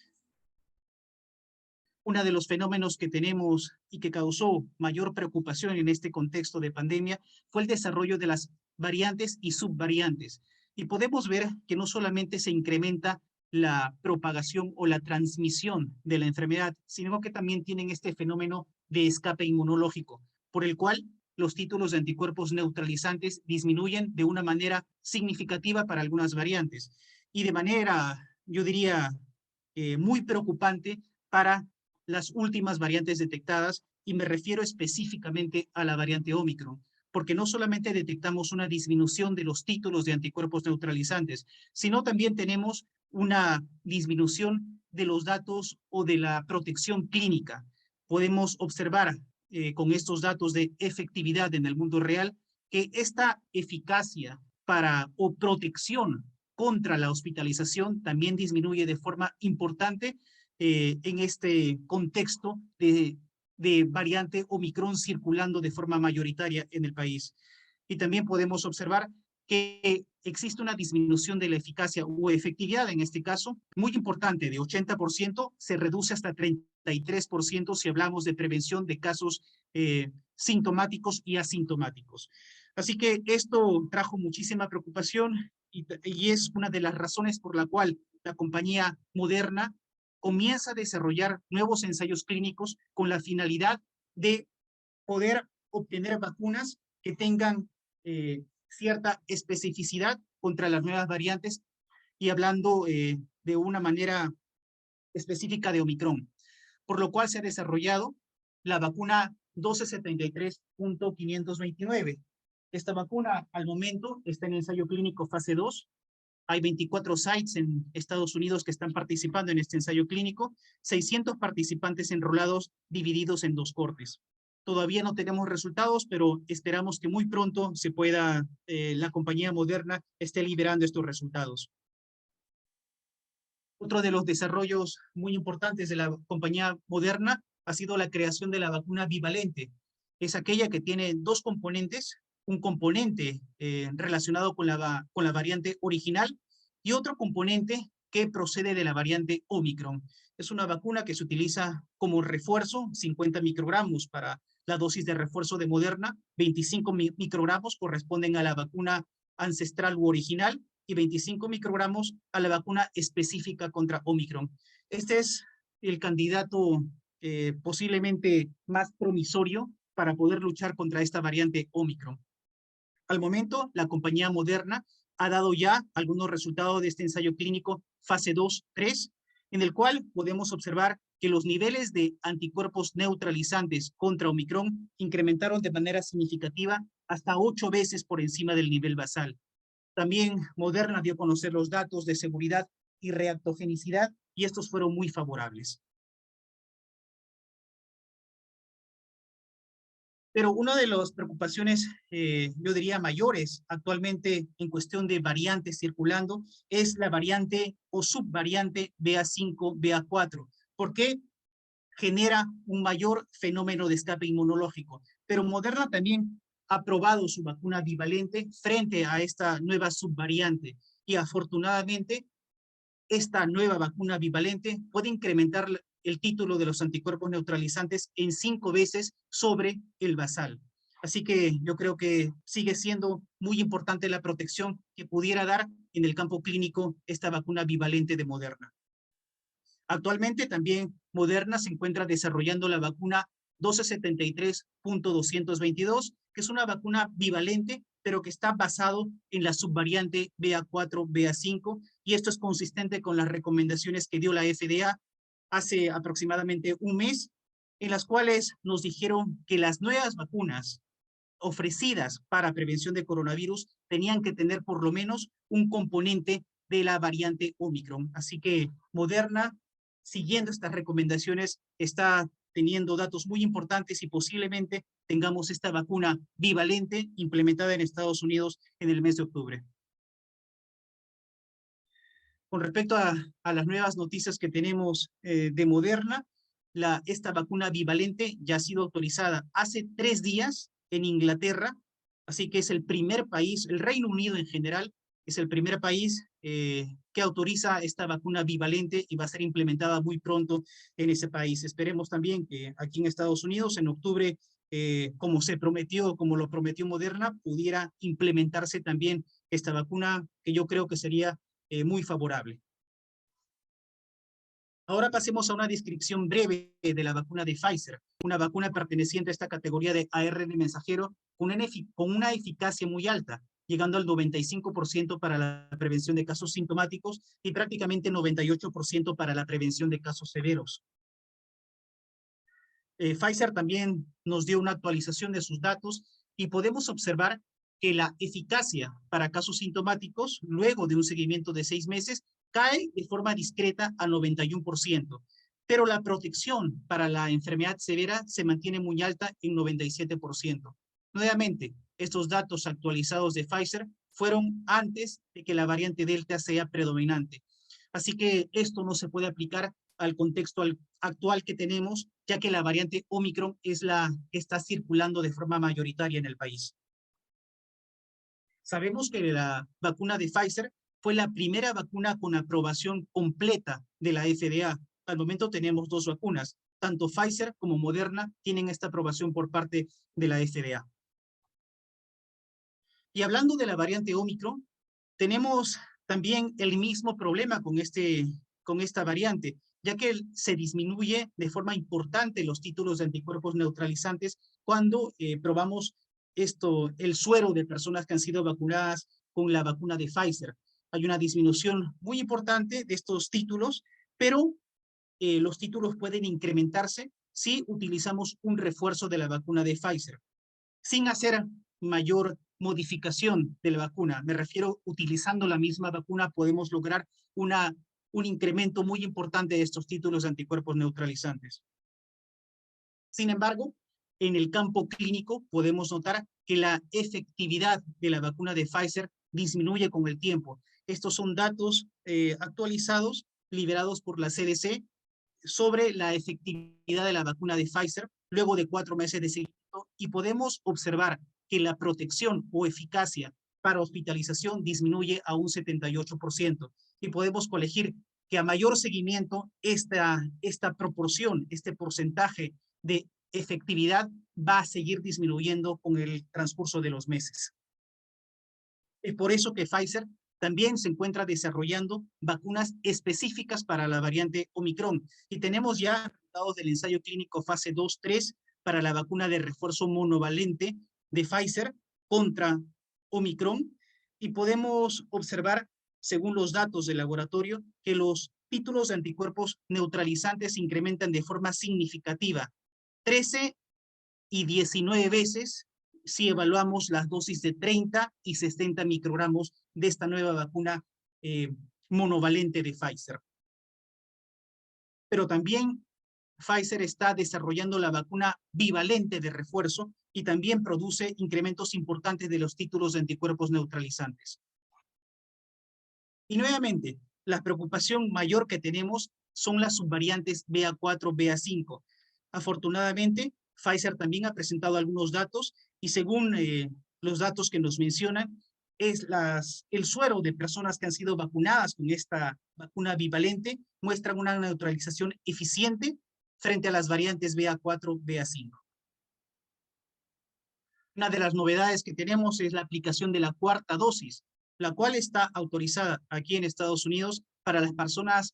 Uno de los fenómenos que tenemos y que causó mayor preocupación en este contexto de pandemia fue el desarrollo de las variantes y subvariantes. Y podemos ver que no solamente se incrementa la propagación o la transmisión de la enfermedad, sino que también tienen este fenómeno de escape inmunológico, por el cual los títulos de anticuerpos neutralizantes disminuyen de una manera significativa para algunas variantes y de manera, yo diría, muy preocupante para las últimas variantes detectadas, y me refiero específicamente a la variante Omicron, porque no solamente detectamos una disminución de los títulos de anticuerpos neutralizantes, sino también tenemos una disminución de los datos o de la protección clínica. Podemos observar con estos datos de efectividad en el mundo real que esta eficacia para o protección contra la hospitalización también disminuye de forma importante en este contexto de variante Omicron circulando de forma mayoritaria en el país. Y también podemos observar que existe una disminución de la eficacia o efectividad, en este caso, muy importante, de 80%, se reduce hasta 33% si hablamos de prevención de casos sintomáticos y asintomáticos. Así que esto trajo muchísima preocupación y es una de las razones por la cual la compañía Moderna comienza a desarrollar nuevos ensayos clínicos con la finalidad de poder obtener vacunas que tengan cierta especificidad contra las nuevas variantes y hablando de una manera específica de Omicron, por lo cual se ha desarrollado la vacuna 1273.529. Esta vacuna al momento está en ensayo clínico fase 2. Hay 24 sites en Estados Unidos que están participando en este ensayo clínico, 600 participantes enrolados divididos en 2 cortes. Todavía no tenemos resultados, pero esperamos que muy pronto se pueda, la compañía Moderna esté liberando estos resultados. Otro de los desarrollos muy importantes de la compañía Moderna ha sido la creación de la vacuna bivalente. Es aquella que tiene 2 componentes, un componente relacionado con la variante original y otro componente que procede de la variante Omicron. Es una vacuna que se utiliza como refuerzo, 50 microgramos para la dosis de refuerzo de Moderna, 25 microgramos corresponden a la vacuna ancestral u original y 25 microgramos a la vacuna específica contra Omicron. Este es el candidato posiblemente más promisorio para poder luchar contra esta variante Omicron. Al momento, la compañía Moderna ha dado ya algunos resultados de este ensayo clínico fase 2-3, en el cual podemos observar que los niveles de anticuerpos neutralizantes contra Omicron incrementaron de manera significativa hasta 8 veces por encima del nivel basal. También Moderna dio a conocer los datos de seguridad y reactogenicidad y estos fueron muy favorables. Pero una de las preocupaciones, yo diría mayores actualmente en cuestión de variantes circulando es la variante o subvariante BA5, BA4. ¿Por qué? Genera un mayor fenómeno de escape inmunológico. Pero Moderna también ha probado su vacuna bivalente frente a esta nueva subvariante y afortunadamente esta nueva vacuna bivalente puede incrementar el título de los anticuerpos neutralizantes en 5 veces sobre el basal. Así que yo creo que sigue siendo muy importante la protección que pudiera dar en el campo clínico esta vacuna bivalente de Moderna. Actualmente también Moderna se encuentra desarrollando la vacuna 1273.222, que es una vacuna bivalente, pero que está basado en la subvariante BA4, BA5, y esto es consistente con las recomendaciones que dio la FDA hace aproximadamente un mes, en las cuales nos dijeron que las nuevas vacunas ofrecidas para prevención de coronavirus tenían que tener por lo menos un componente de la variante Omicron. Así que Moderna, siguiendo estas recomendaciones, está teniendo datos muy importantes y posiblemente tengamos esta vacuna bivalente implementada en Estados Unidos en el mes de octubre. Con respecto a las nuevas noticias que tenemos de Moderna, esta vacuna bivalente ya ha sido autorizada hace 3 días en Inglaterra, así que es el primer país, el Reino Unido en general, es el primer país que autoriza esta vacuna bivalente y va a ser implementada muy pronto en ese país. Esperemos también que aquí en Estados Unidos, en octubre, como se prometió, como lo prometió Moderna, pudiera implementarse también esta vacuna, que yo creo que sería muy favorable. Ahora pasemos a una descripción breve de la vacuna de Pfizer, una vacuna perteneciente a esta categoría de ARN mensajero con una eficacia muy alta, llegando al 95% para la prevención de casos sintomáticos y prácticamente 98% para la prevención de casos severos. Pfizer también nos dio una actualización de sus datos y podemos observar que la eficacia para casos sintomáticos, luego de un seguimiento de 6 meses, cae de forma discreta a 91%, pero la protección para la enfermedad severa se mantiene muy alta en 97%. Nuevamente, estos datos actualizados de Pfizer fueron antes de que la variante Delta sea predominante. Así que esto no se puede aplicar al contexto actual que tenemos, ya que la variante Omicron es la que está circulando de forma mayoritaria en el país. Sabemos que la vacuna de Pfizer fue la primera vacuna con aprobación completa de la FDA. Al momento tenemos 2 vacunas. Tanto Pfizer como Moderna tienen esta aprobación por parte de la FDA. Y hablando de la variante Omicron, tenemos también el mismo problema con esta variante, ya que se disminuye de forma importante los títulos de anticuerpos neutralizantes cuando probamos el suero de personas que han sido vacunadas con la vacuna de Pfizer. Hay una disminución muy importante de estos títulos, pero los títulos pueden incrementarse si utilizamos un refuerzo de la vacuna de Pfizer, sin hacer mayor modificación de la vacuna. Me refiero, utilizando la misma vacuna podemos lograr un incremento muy importante de estos títulos de anticuerpos neutralizantes. Sin embargo, en el campo clínico podemos notar que la efectividad de la vacuna de Pfizer disminuye con el tiempo. Estos son datos actualizados, liberados por la CDC, sobre la efectividad de la vacuna de Pfizer luego de 4 meses de seguimiento, y podemos observar que la protección o eficacia para hospitalización disminuye a un 78%. Y podemos colegir que a mayor seguimiento, esta proporción, este porcentaje de efectividad va a seguir disminuyendo con el transcurso de los meses. Es por eso que Pfizer también se encuentra desarrollando vacunas específicas para la variante Omicron. Y tenemos ya resultados del ensayo clínico fase 2-3 para la vacuna de refuerzo monovalente de Pfizer contra Omicron. Y podemos observar, según los datos del laboratorio, que los títulos de anticuerpos neutralizantes se incrementan de forma significativa, 13 y 19 veces si evaluamos las dosis de 30 y 60 microgramos de esta nueva vacuna monovalente de Pfizer. Pero también Pfizer está desarrollando la vacuna bivalente de refuerzo y también produce incrementos importantes de los títulos de anticuerpos neutralizantes. Y nuevamente, la preocupación mayor que tenemos son las subvariantes BA4, BA5. Afortunadamente, Pfizer también ha presentado algunos datos y según los datos que nos mencionan, el suero de personas que han sido vacunadas con esta vacuna bivalente muestran una neutralización eficiente frente a las variantes BA4, BA5. Una de las novedades que tenemos es la aplicación de la 4ª dosis, la cual está autorizada aquí en Estados Unidos para las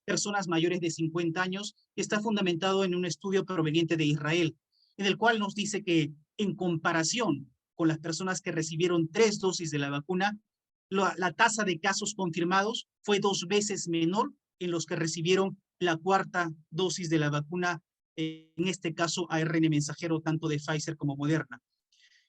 personas mayores de 50 años y está fundamentado en un estudio proveniente de Israel, en el cual nos dice que en comparación con las personas que recibieron 3 dosis de la vacuna, la tasa de casos confirmados fue 2 veces menor en los que recibieron la 4ª dosis de la vacuna, en este caso ARN mensajero, tanto de Pfizer como Moderna.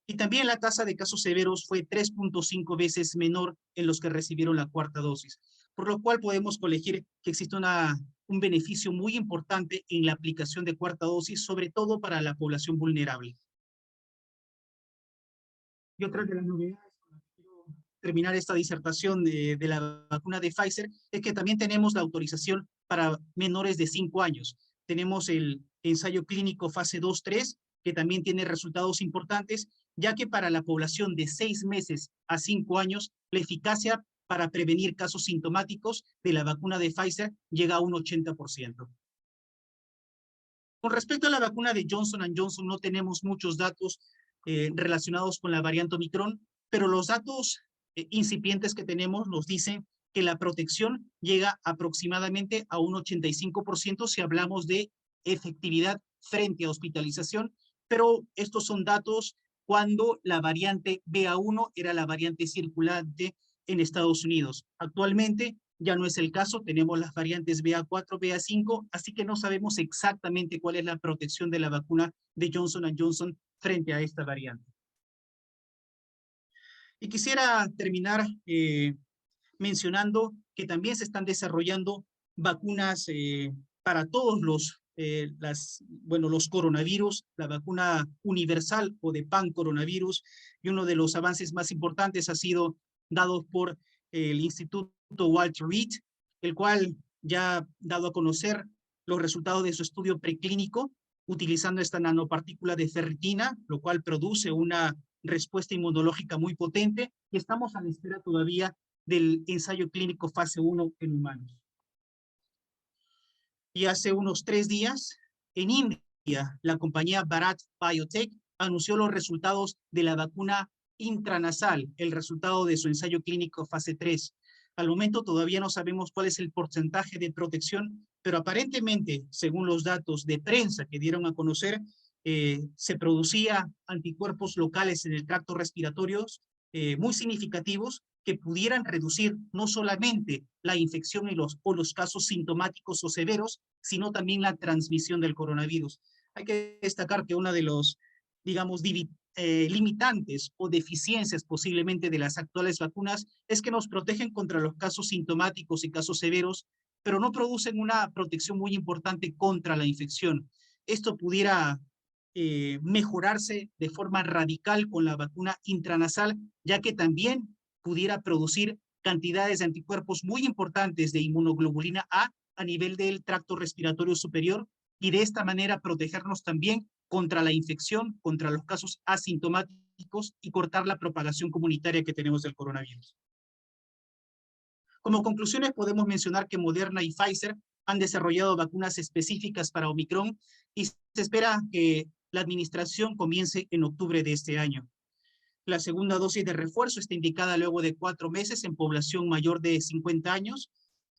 Y también la tasa de casos severos fue 3.5 veces menor en los que recibieron la 4ª dosis, por lo cual podemos colegir que existe un beneficio muy importante en la aplicación de 4ª dosis, sobre todo para la población vulnerable. Y otra de las novedades, con las que quiero terminar esta disertación de la vacuna de Pfizer, es que también tenemos la autorización para menores de 5 años. Tenemos el ensayo clínico fase 2-3, que también tiene resultados importantes, ya que para la población de 6 meses a 5 años, la eficacia para prevenir casos sintomáticos de la vacuna de Pfizer llega a un 80%. Con respecto a la vacuna de Johnson & Johnson, no tenemos muchos datos relacionados con la variante Omicron, pero los datos incipientes que tenemos nos dicen que la protección llega aproximadamente a un 85% si hablamos de efectividad frente a hospitalización, pero estos son datos cuando la variante BA1 era la variante circulante en Estados Unidos. Actualmente ya no es el caso, tenemos las variantes BA4, BA5, así que no sabemos exactamente cuál es la protección de la vacuna de Johnson & Johnson frente a esta variante. Y quisiera terminar mencionando que también se están desarrollando vacunas para todos los coronavirus, la vacuna universal o de pan-coronavirus, y uno de los avances más importantes ha sido dado por el Instituto Walter Reed, el cual ya ha dado a conocer los resultados de su estudio preclínico utilizando esta nanopartícula de ferritina, lo cual produce una respuesta inmunológica muy potente, y estamos a la espera todavía del ensayo clínico fase 1 en humanos. Y hace unos 3 días, en India, la compañía Bharat Biotech anunció los resultados de la vacuna intranasal, el resultado de su ensayo clínico fase 3. Al momento todavía no sabemos cuál es el porcentaje de protección, pero aparentemente, según los datos de prensa que dieron a conocer, se producía anticuerpos locales en el tracto respiratorio muy significativos que pudieran reducir no solamente la infección o los casos sintomáticos o severos, sino también la transmisión del coronavirus. Hay que destacar que una de los, digamos, limitantes o deficiencias posiblemente de las actuales vacunas es que nos protegen contra los casos sintomáticos y casos severos, pero no producen una protección muy importante contra la infección. Esto pudiera mejorarse de forma radical con la vacuna intranasal, ya que también pudiera producir cantidades de anticuerpos muy importantes de inmunoglobulina a nivel del tracto respiratorio superior, y de esta manera protegernos también contra la infección, contra los casos asintomáticos y cortar la propagación comunitaria que tenemos del coronavirus. Como conclusiones podemos mencionar que Moderna y Pfizer han desarrollado vacunas específicas para Omicron y se espera que la administración comience en octubre de este año. La segunda dosis de refuerzo está indicada luego de 4 meses en población mayor de 50 años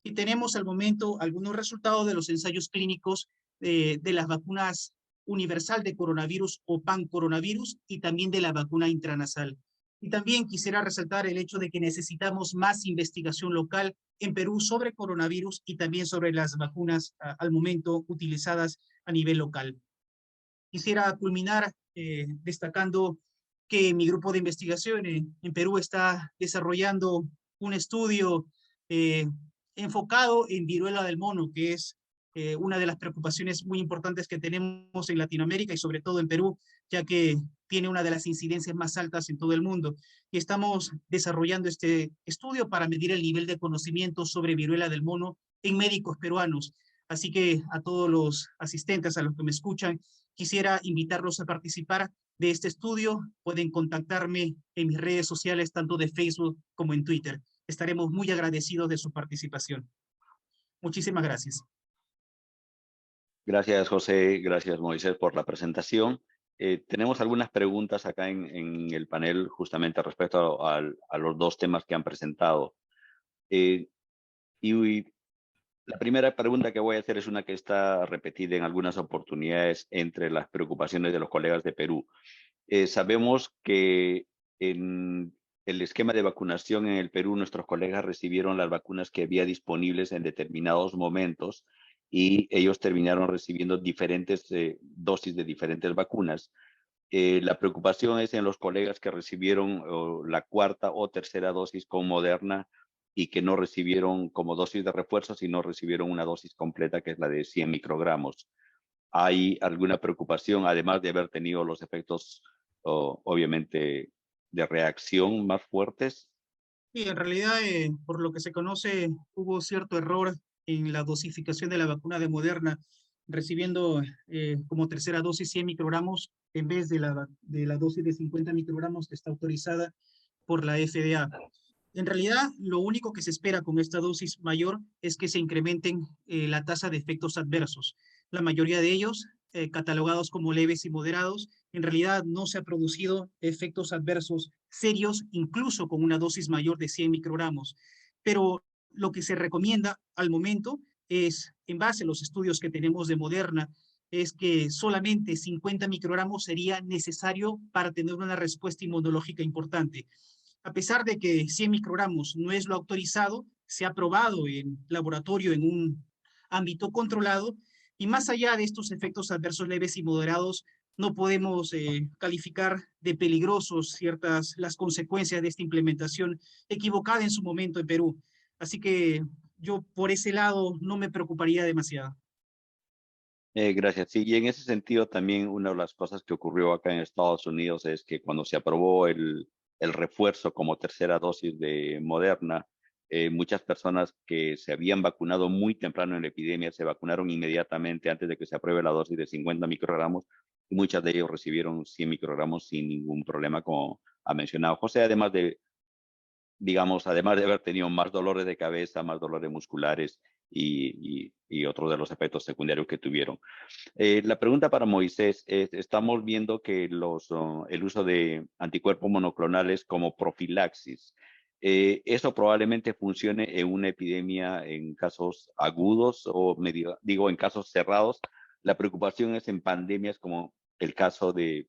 y tenemos al momento algunos resultados de los ensayos clínicos de las vacunas universal de coronavirus o pan-coronavirus y también de la vacuna intranasal. Y también quisiera resaltar el hecho de que necesitamos más investigación local en Perú sobre coronavirus y también sobre las vacunas al momento utilizadas a nivel local. Quisiera culminar destacando que mi grupo de investigación en Perú está desarrollando un estudio enfocado en viruela del mono, que es una de las preocupaciones muy importantes que tenemos en Latinoamérica y sobre todo en Perú, ya que tiene una de las incidencias más altas en todo el mundo. Y estamos desarrollando este estudio para medir el nivel de conocimiento sobre viruela del mono en médicos peruanos. Así que a todos los asistentes, a los que me escuchan, quisiera invitarlos a participar de este estudio. Pueden contactarme en mis redes sociales, tanto de Facebook como en Twitter. Estaremos muy agradecidos de su participación. Muchísimas gracias. Gracias, José. Gracias, Moisés, por la presentación. Tenemos algunas preguntas acá en el panel justamente respecto a los 2 temas que han presentado. Y la primera pregunta que voy a hacer es una que está repetida en algunas oportunidades entre las preocupaciones de los colegas de Perú. Sabemos que en el esquema de vacunación en el Perú, nuestros colegas recibieron las vacunas que había disponibles en determinados momentos y ellos terminaron recibiendo diferentes dosis de diferentes vacunas. La preocupación es en los colegas que recibieron la 4ª o 3ª dosis con Moderna y que no recibieron como dosis de refuerzo, sino recibieron una dosis completa, que es la de 100 microgramos. ¿Hay alguna preocupación, además de haber tenido los efectos, obviamente, de reacción más fuertes? Sí, en realidad, por lo que se conoce, hubo cierto error en la dosificación de la vacuna de Moderna, recibiendo como 3ª dosis 100 microgramos en vez de la dosis de 50 microgramos que está autorizada por la FDA. En realidad, lo único que se espera con esta dosis mayor es que se incrementen la tasa de efectos adversos. La mayoría de ellos, catalogados como leves y moderados, en realidad no se ha producido efectos adversos serios, incluso con una dosis mayor de 100 microgramos. Pero lo que se recomienda al momento es, en base a los estudios que tenemos de Moderna, es que solamente 50 microgramos sería necesario para tener una respuesta inmunológica importante. A pesar de que 100 microgramos no es lo autorizado, se ha probado en laboratorio en un ámbito controlado y más allá de estos efectos adversos leves y moderados, no podemos calificar de peligrosos las consecuencias de esta implementación equivocada en su momento en Perú. Así que yo por ese lado no me preocuparía demasiado. Gracias. Sí, y en ese sentido también una de las cosas que ocurrió acá en Estados Unidos es que cuando se aprobó el refuerzo como tercera dosis de Moderna, muchas personas que se habían vacunado muy temprano en la epidemia se vacunaron inmediatamente antes de que se apruebe la dosis de 50 microgramos y muchas de ellos recibieron 100 microgramos sin ningún problema, como ha mencionado José, además de, digamos, además de haber tenido más dolores de cabeza, más dolores musculares y otros de los efectos secundarios que tuvieron. La pregunta para Moisés es, estamos viendo que el uso de anticuerpos monoclonales como profilaxis, eso probablemente funcione en una epidemia en casos agudos o digo en casos cerrados. La preocupación es en pandemias como el caso que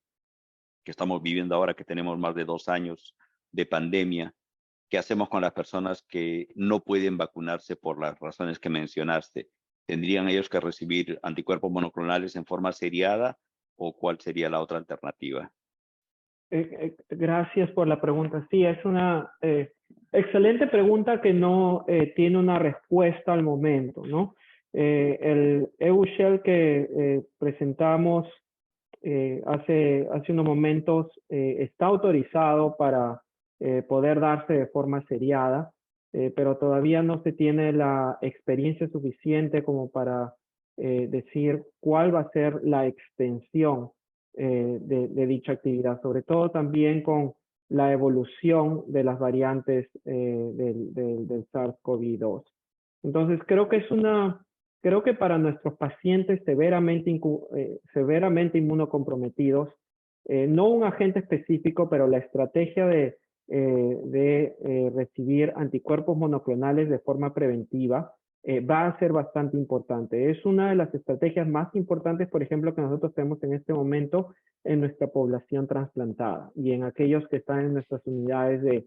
estamos viviendo ahora, que tenemos más de 2 años de pandemia. ¿Qué hacemos con las personas que no pueden vacunarse por las razones que mencionaste? ¿Tendrían ellos que recibir anticuerpos monoclonales en forma seriada o cuál sería la otra alternativa? Gracias por la pregunta. Sí, es una excelente pregunta que no tiene una respuesta al momento, ¿no? El EU-Shell que presentamos hace unos momentos está autorizado para poder darse de forma seriada, pero todavía no se tiene la experiencia suficiente como para decir cuál va a ser la extensión de dicha actividad, sobre todo también con la evolución de las variantes del SARS-CoV-2. Entonces, creo que para nuestros pacientes severamente inmunocomprometidos, no un agente específico, pero la estrategia de recibir anticuerpos monoclonales de forma preventiva va a ser bastante importante. Es una de las estrategias más importantes, por ejemplo, que nosotros tenemos en este momento en nuestra población trasplantada y en aquellos que están en nuestras unidades de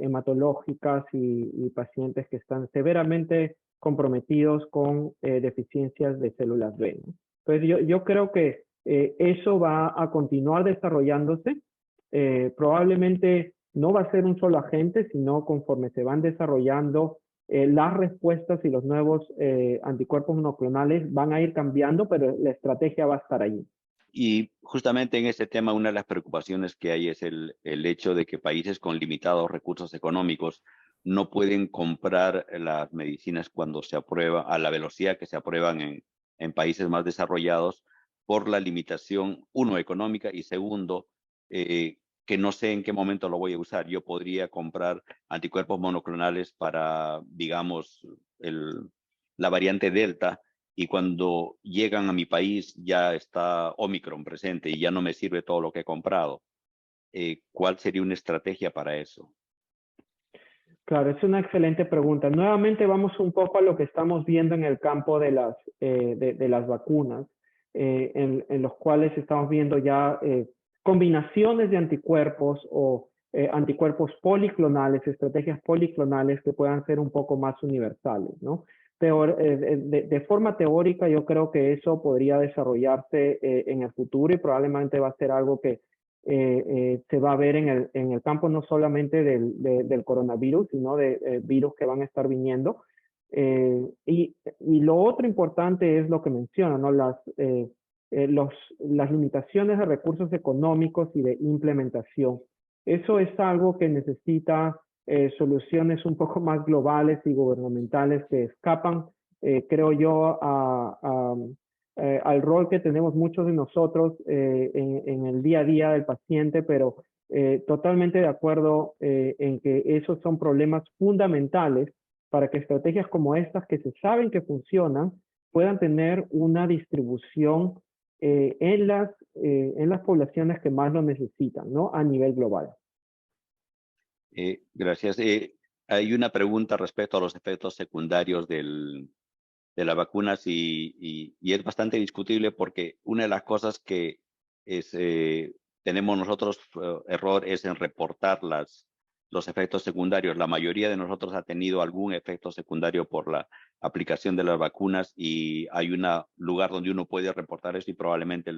hematológicas y pacientes que están severamente comprometidos con deficiencias de células B, ¿no? Entonces yo creo que eso va a continuar desarrollándose. Probablemente no va a ser un solo agente, sino conforme se van desarrollando las respuestas y los nuevos anticuerpos monoclonales van a ir cambiando, pero la estrategia va a estar allí. Y justamente en este tema, una de las preocupaciones que hay es el hecho de que países con limitados recursos económicos no pueden comprar las medicinas cuando se aprueba a la velocidad que se aprueban en países más desarrollados por la limitación, uno, económica y segundo, que no sé en qué momento lo voy a usar. Yo podría comprar anticuerpos monoclonales para, digamos, la variante Delta, y cuando llegan a mi país ya está Omicron presente y ya no me sirve todo lo que he comprado. ¿Cuál sería una estrategia para eso? Claro, es una excelente pregunta. Nuevamente vamos un poco a lo que estamos viendo en el campo de las vacunas, en los cuales estamos viendo ya combinaciones de anticuerpos o anticuerpos policlonales, estrategias policlonales que puedan ser un poco más universales, ¿no? De forma teórica, yo creo que eso podría desarrollarse en el futuro y probablemente va a ser algo que se va a ver en el campo no solamente del coronavirus, sino de virus que van a estar viniendo. Y lo otro importante es lo que menciona, ¿no? Las limitaciones de recursos económicos y de implementación. Eso es algo que necesita soluciones un poco más globales y gubernamentales que escapan, creo yo, al rol que tenemos muchos de nosotros en el día a día del paciente, pero totalmente de acuerdo en que esos son problemas fundamentales para que estrategias como estas, que se saben que funcionan, puedan tener una distribución en las poblaciones que más lo necesitan, ¿no? A nivel global. Gracias. Hay una pregunta respecto a los efectos secundarios de las vacunas y es bastante discutible porque una de las cosas que tenemos nosotros error es en reportar los efectos secundarios. La mayoría de nosotros ha tenido algún efecto secundario por la aplicación de las vacunas y hay un lugar donde uno puede reportar eso y probablemente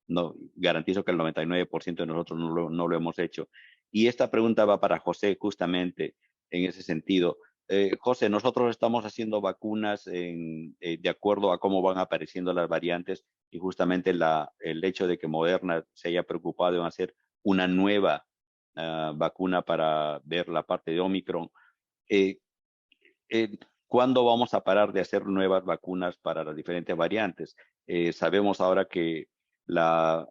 no garantizo que el 99% de nosotros no lo hemos hecho. Y esta pregunta va para José justamente en ese sentido. José, nosotros estamos haciendo vacunas de acuerdo a cómo van apareciendo las variantes y justamente el hecho de que Moderna se haya preocupado en hacer una nueva vacuna para ver la parte de Omicron. ¿Cuándo vamos a parar de hacer nuevas vacunas para las diferentes variantes? Sabemos ahora que la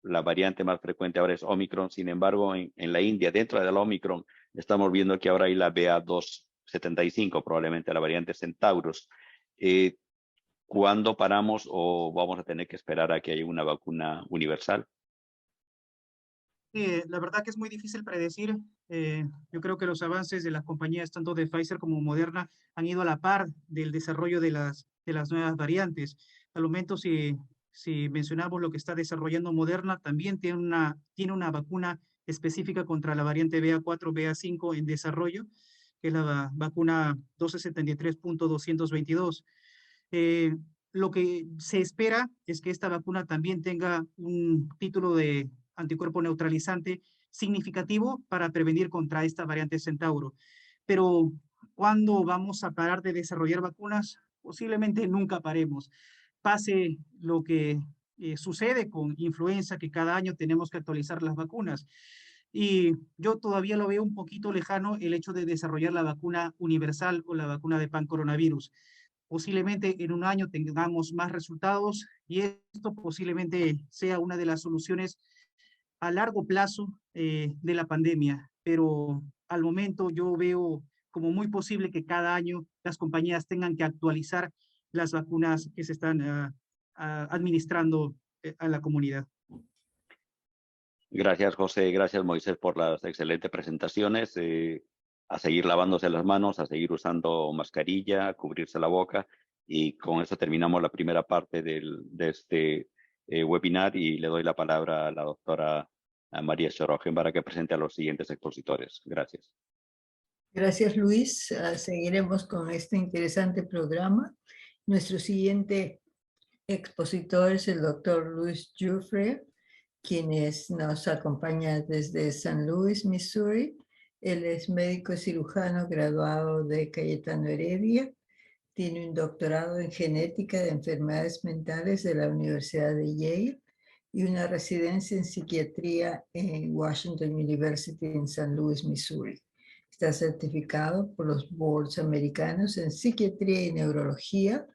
variante más frecuente ahora es Omicron, sin embargo, en la India, dentro de la Omicron, estamos viendo que ahora hay la BA275, probablemente la variante Centaurus. ¿Cuándo paramos o vamos a tener que esperar a que haya una vacuna universal? La verdad que es muy difícil predecir. Yo creo que los avances de las compañías, tanto de Pfizer como Moderna, han ido a la par del desarrollo de las nuevas variantes. Al momento, si mencionamos lo que está desarrollando Moderna, también tiene una vacuna específica contra la variante BA4, BA5 en desarrollo, que es la vacuna 1273.222. Lo que se espera es que esta vacuna también tenga un título de anticuerpo neutralizante significativo para prevenir contra esta variante Centauro. Pero, ¿cuándo vamos a parar de desarrollar vacunas? Posiblemente nunca paremos. Pase lo que sucede con influenza, que cada año tenemos que actualizar las vacunas. Y yo todavía lo veo un poquito lejano el hecho de desarrollar la vacuna universal o la vacuna de pan-coronavirus. Posiblemente en un año tengamos más resultados y esto posiblemente sea una de las soluciones a largo plazo de la pandemia, pero al momento yo veo como muy posible que cada año las compañías tengan que actualizar las vacunas que se están administrando a la comunidad. Gracias, José. Gracias, Moisés, por las excelentes presentaciones. A seguir lavándose las manos, a seguir usando mascarilla, a cubrirse la boca. Y con eso terminamos la primera parte de este webinar y le doy la palabra a la doctora María Sorogen para que presente a los siguientes expositores. Gracias. Gracias, Luis. Seguiremos con este interesante programa. Nuestro siguiente expositor es el doctor Luis Giuffre, quien nos acompaña desde San Luis, Missouri. Él es médico cirujano graduado de Cayetano Heredia. Tiene un doctorado en genética de enfermedades mentales de la Universidad de Yale y una residencia en psiquiatría en Washington University en San Luis, Missouri. Está certificado por los boards americanos en psiquiatría y neurología.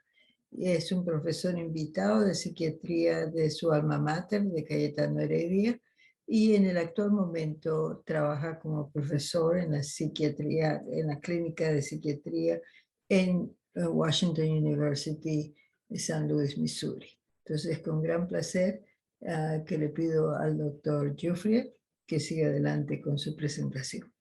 Es un profesor invitado de psiquiatría de su alma mater, de Cayetano Heredia, y en el actual momento trabaja como profesor en la psiquiatría, en la clínica de psiquiatría en Washington University de San Luis, Missouri. Entonces, con gran placer que le pido al doctor Giuffre que siga adelante con su presentación.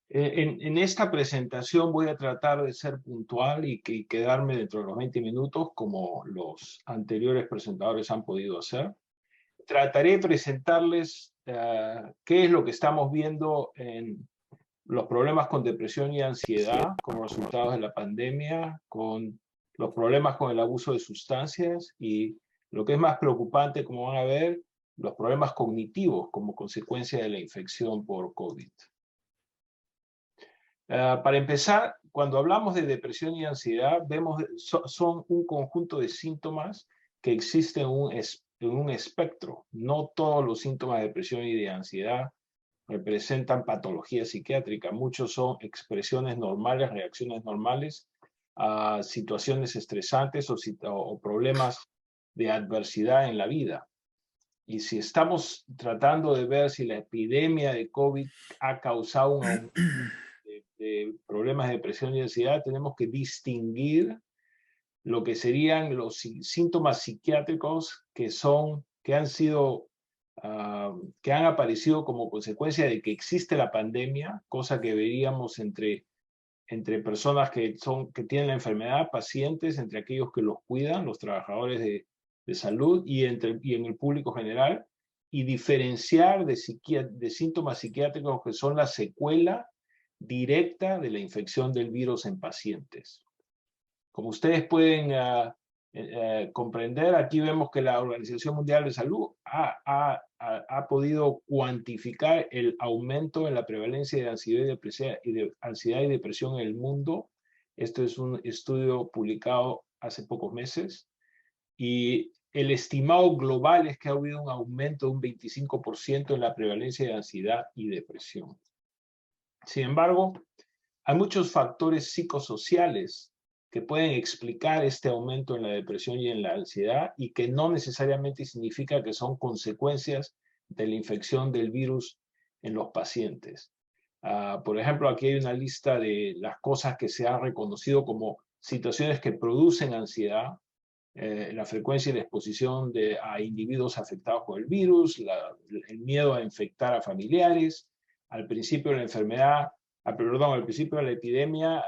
En esta presentación voy a tratar de ser puntual y quedarme dentro de los 20 minutos como los anteriores presentadores han podido hacer. Trataré de presentarles qué es lo que estamos viendo en los problemas con depresión y ansiedad como resultados de la pandemia, con los problemas con el abuso de sustancias y lo que es más preocupante, como van a ver, los problemas cognitivos como consecuencia de la infección por COVID. Para empezar, cuando hablamos de depresión y ansiedad, vemos son un conjunto de síntomas que existen en un espectro. No todos los síntomas de depresión y de ansiedad representan patología psiquiátrica. Muchos son expresiones normales, reacciones normales a situaciones estresantes o problemas de adversidad en la vida. Y si estamos tratando de ver si la epidemia de COVID ha causado un aumento de problemas de depresión y ansiedad, tenemos que distinguir lo que serían los síntomas psiquiátricos que han aparecido como consecuencia de que existe la pandemia, cosa que veríamos entre personas que tienen la enfermedad, pacientes, entre aquellos que los cuidan, los trabajadores de salud y en el público general, y diferenciar de síntomas psiquiátricos que son la secuela directa de la infección del virus en pacientes. Como ustedes pueden comprender, aquí vemos que la Organización Mundial de Salud ha podido cuantificar el aumento en la prevalencia de ansiedad y depresión en el mundo. Esto es un estudio publicado hace pocos meses. Y el estimado global es que ha habido un aumento de un 25% en la prevalencia de ansiedad y depresión. Sin embargo, hay muchos factores psicosociales que pueden explicar este aumento en la depresión y en la ansiedad y que no necesariamente significa que son consecuencias de la infección del virus en los pacientes. Por ejemplo, aquí hay una lista de las cosas que se han reconocido como situaciones que producen ansiedad, la frecuencia y la exposición a individuos afectados por el virus, el miedo a infectar a familiares, al principio de la enfermedad, al principio de la epidemia,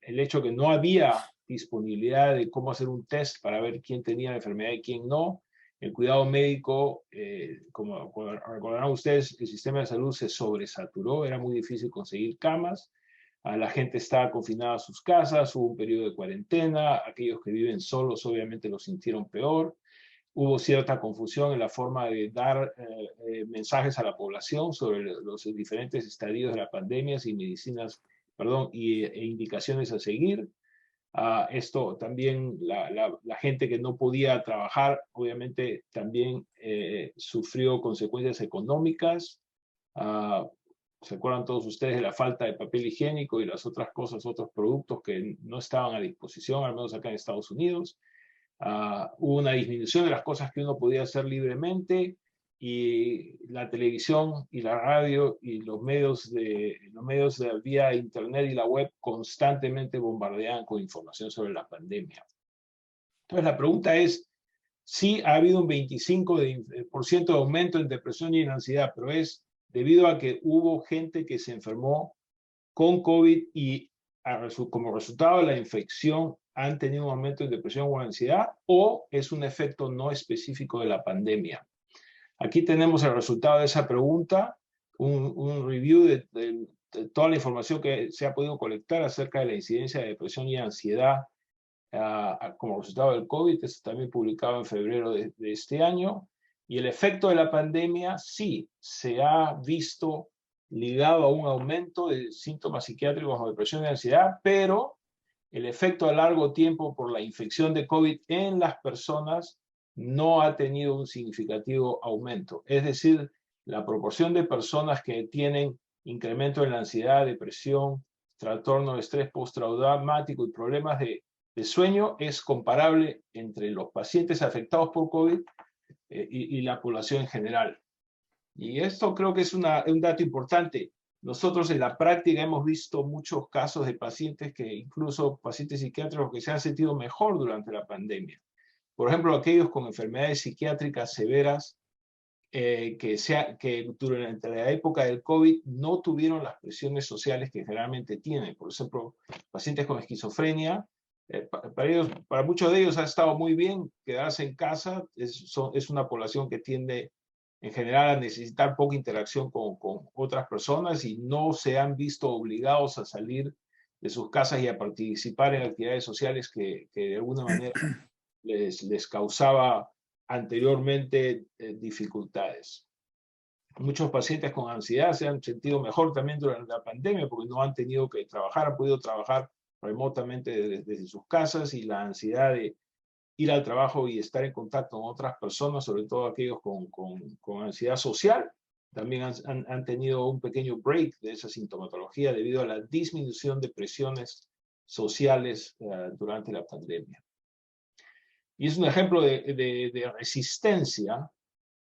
el hecho que no había disponibilidad de cómo hacer un test para ver quién tenía la enfermedad y quién no, el cuidado médico, como recordarán ustedes, el sistema de salud se sobresaturó, era muy difícil conseguir camas, la gente estaba confinada a sus casas, hubo un periodo de cuarentena, aquellos que viven solos obviamente lo sintieron peor, hubo cierta confusión en la forma de dar mensajes a la población sobre los diferentes estadios de la pandemia y e indicaciones a seguir. Esto también, la gente que no podía trabajar, obviamente también sufrió consecuencias económicas. ¿Se acuerdan todos ustedes de la falta de papel higiénico y las otras cosas, otros productos que no estaban a disposición, al menos acá en Estados Unidos? Hubo una disminución de las cosas que uno podía hacer libremente y la televisión y la radio y los medios de vía internet y la web constantemente bombardeaban con información sobre la pandemia. Entonces la pregunta es, sí ha habido un 25% de aumento en depresión y en ansiedad, pero es debido a que hubo gente que se enfermó con COVID y como resultado de la infección han tenido un aumento en depresión o ansiedad, o es un efecto no específico de la pandemia. Aquí tenemos el resultado de esa pregunta, un review de toda la información que se ha podido colectar acerca de la incidencia de depresión y ansiedad como resultado del COVID. Esto también publicado en febrero de este año. Y el efecto de la pandemia sí se ha visto ligado a un aumento de síntomas psiquiátricos o depresión y ansiedad, pero el efecto a largo tiempo por la infección de COVID en las personas no ha tenido un significativo aumento. Es decir, la proporción de personas que tienen incremento en la ansiedad, depresión, trastorno de estrés postraumático y problemas de sueño es comparable entre los pacientes afectados por COVID y la población en general. Y esto creo que es un dato importante. Nosotros en la práctica hemos visto muchos casos de pacientes incluso pacientes psiquiátricos que se han sentido mejor durante la pandemia. Por ejemplo, aquellos con enfermedades psiquiátricas severas que durante la época del COVID no tuvieron las presiones sociales que generalmente tienen. Por ejemplo, pacientes con esquizofrenia, para muchos de ellos ha estado muy bien quedarse en casa. Es una población que tiende en general a necesitar poca interacción con otras personas y no se han visto obligados a salir de sus casas y a participar en actividades sociales que de alguna manera les causaba anteriormente dificultades. Muchos pacientes con ansiedad se han sentido mejor también durante la pandemia porque no han tenido que trabajar, han podido trabajar remotamente desde sus casas, y la ansiedad de ir al trabajo y estar en contacto con otras personas, sobre todo aquellos con ansiedad social, también han tenido un pequeño break de esa sintomatología debido a la disminución de presiones sociales durante la pandemia. Y es un ejemplo de resistencia,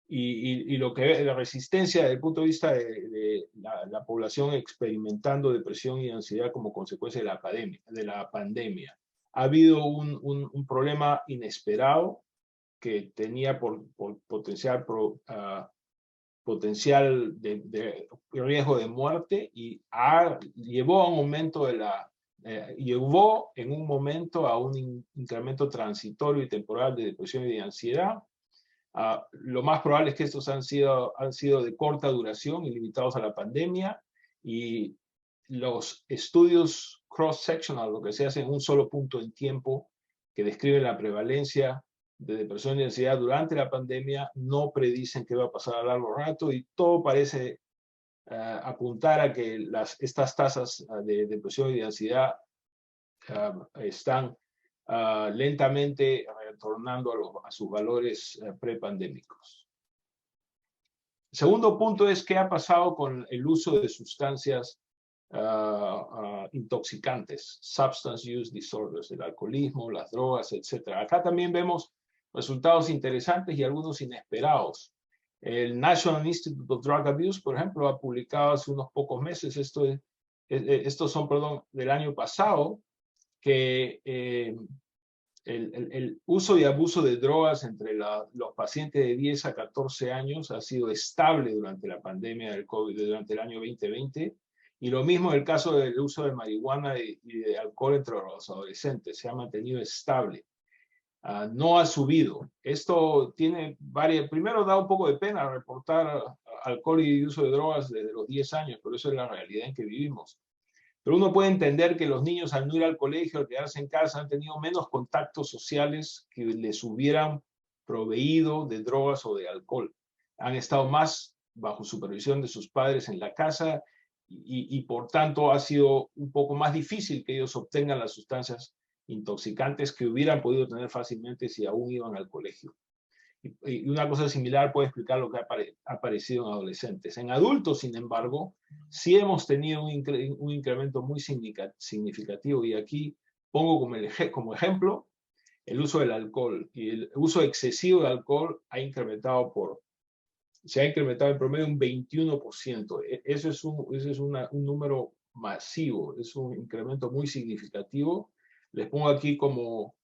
y lo que la resistencia desde el punto de vista de la población experimentando depresión y ansiedad como consecuencia de la pandemia. Ha habido un problema inesperado que tenía por potencial de riesgo de muerte, y llevó a un aumento llevó en un momento a un incremento transitorio y temporal de depresión y de ansiedad. Lo más probable es que estos han sido de corta duración y limitados a la pandemia, y los estudios cross-sectional, lo que se hace en un solo punto en tiempo, que describen la prevalencia de depresión y ansiedad durante la pandemia, no predicen qué va a pasar a largo rato, y todo parece apuntar a que estas tasas de depresión y de ansiedad están lentamente retornando a sus valores prepandémicos. El segundo punto es qué ha pasado con el uso de sustancias intoxicantes, substance use disorders, el alcoholismo, las drogas, etc. Acá también vemos resultados interesantes y algunos inesperados. El National Institute of Drug Abuse, por ejemplo, ha publicado hace unos pocos meses, estos son, perdón, del año pasado, que el uso y abuso de drogas entre los pacientes de 10 a 14 años ha sido estable durante la pandemia del COVID, durante el año 2020, y lo mismo en el caso del uso de marihuana y de alcohol entre los adolescentes, se ha mantenido estable. No ha subido. Esto tiene primero da un poco de pena reportar alcohol y uso de drogas desde los 10 años, pero eso es la realidad en que vivimos. Pero uno puede entender que los niños al no ir al colegio, al quedarse en casa, han tenido menos contactos sociales que les hubieran proveído de drogas o de alcohol. Han estado más bajo supervisión de sus padres en la casa, y por tanto ha sido un poco más difícil que ellos obtengan las sustancias intoxicantes que hubieran podido tener fácilmente si aún iban al colegio. Y una cosa similar puede explicar lo que ha aparecido en adolescentes. En adultos, sin embargo, sí hemos tenido un incremento muy significativo, y aquí pongo como ejemplo el uso del alcohol. Y el uso excesivo de alcohol se ha incrementado en promedio un 21%. Eso es un número masivo, es un incremento muy significativo. Les pongo aquí como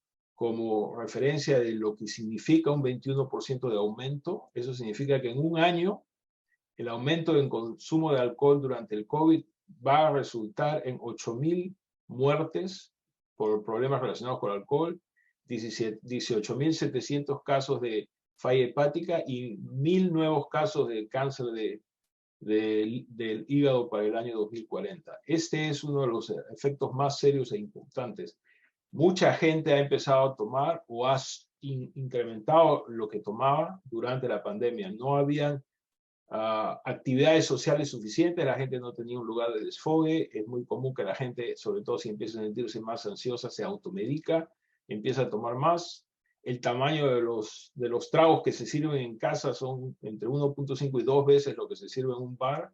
referencia de lo que significa un 21% de aumento. Eso significa que en un año el aumento en consumo de alcohol durante el COVID va a resultar en 8,000 muertes por problemas relacionados con el alcohol, 18,700 casos de falla hepática y 1,000 nuevos casos de cáncer del hígado para el año 2040. Este es uno de los efectos más serios e importantes. Mucha gente ha empezado a tomar o ha incrementado lo que tomaba durante la pandemia. No habían actividades sociales suficientes, la gente no tenía un lugar de desfogue. Es muy común que la gente, sobre todo si empieza a sentirse más ansiosa, se automedica, empieza a tomar más. El tamaño de los tragos que se sirven en casa son entre 1.5 y 2 veces lo que se sirve en un bar.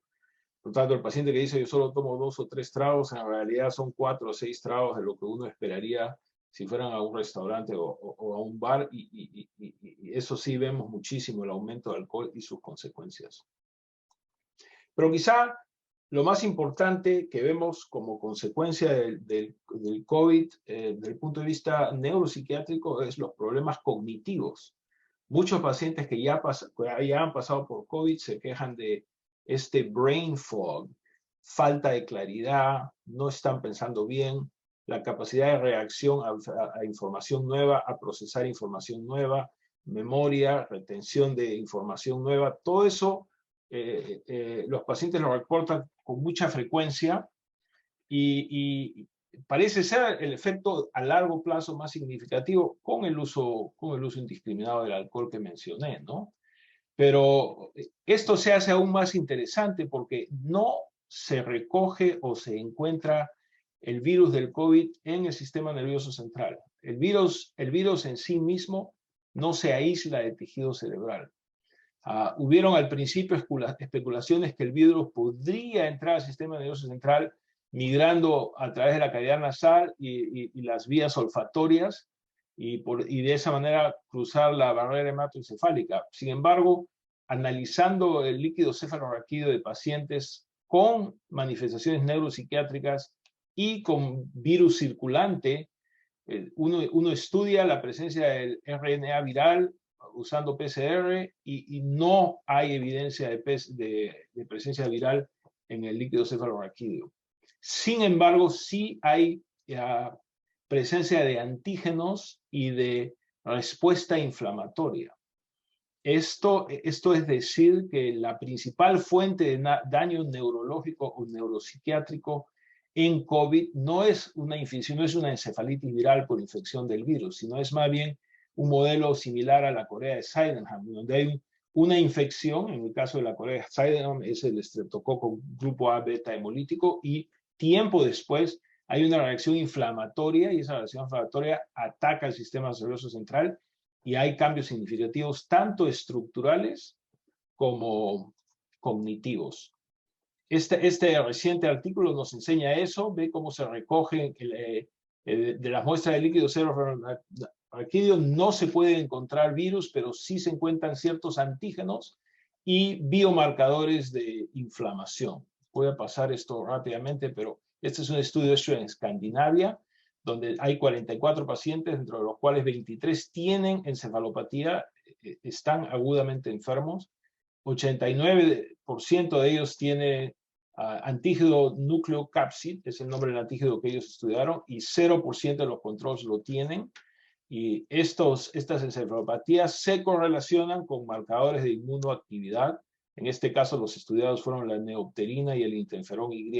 Por tanto, el paciente que dice yo solo tomo 2 o 3 tragos, en realidad son 4 o 6 tragos de lo que uno esperaría si fueran a un restaurante o a un bar, y eso sí vemos muchísimo el aumento del alcohol y sus consecuencias. Pero quizá lo más importante que vemos como consecuencia del COVID desde el punto de vista neuropsiquiátrico es los problemas cognitivos. Muchos pacientes que ya han pasado por COVID se quejan de este brain fog, falta de claridad, no están pensando bien, la capacidad de reacción a información nueva, a procesar información nueva, memoria, retención de información nueva, todo eso los pacientes lo reportan con mucha frecuencia, y parece ser el efecto a largo plazo más significativo con el uso indiscriminado del alcohol que mencioné, ¿no? Pero esto se hace aún más interesante porque no se recoge o se encuentra el virus del COVID en el sistema nervioso central. El virus en sí mismo no se aísla del tejido cerebral. Hubieron al principio especulaciones que el virus podría entrar al sistema nervioso central migrando a través de la cavidad nasal y las vías olfatorias, y de esa manera cruzar la barrera hematoencefálica. Sin embargo, analizando el líquido cefalorraquídeo de pacientes con manifestaciones neuropsiquiátricas y con virus circulante, uno estudia la presencia del RNA viral usando PCR y no hay evidencia de presencia viral en el líquido cefalorraquídeo. Sin embargo, sí hay presencia de antígenos y de respuesta inflamatoria. Esto es decir que la principal fuente de daño neurológico o neuropsiquiátrico en COVID no es una infección, no es una encefalitis viral por infección del virus, sino es más bien un modelo similar a la Corea de Sydenham, donde hay una infección, en el caso de la Corea de Sydenham es el estreptococo grupo A beta hemolítico, y tiempo después hay una reacción inflamatoria, y esa reacción inflamatoria ataca el sistema nervioso central, y hay cambios significativos tanto estructurales como cognitivos. Este reciente artículo nos enseña eso, ve cómo se recoge de las muestras de líquido cefalorraquídeo. No se puede encontrar virus, pero sí se encuentran ciertos antígenos y biomarcadores de inflamación. Voy a pasar esto rápidamente, pero este es un estudio hecho en Escandinavia, donde hay 44 pacientes, dentro de los cuales 23 tienen encefalopatía, están agudamente enfermos. 89% de ellos tiene antígeno nucleocapsid, es el nombre del antígeno que ellos estudiaron, y 0% de los controles lo tienen. Y estas encefalopatías se correlacionan con marcadores de inmunoactividad. En este caso, los estudiados fueron la neopterina y el interferón Y.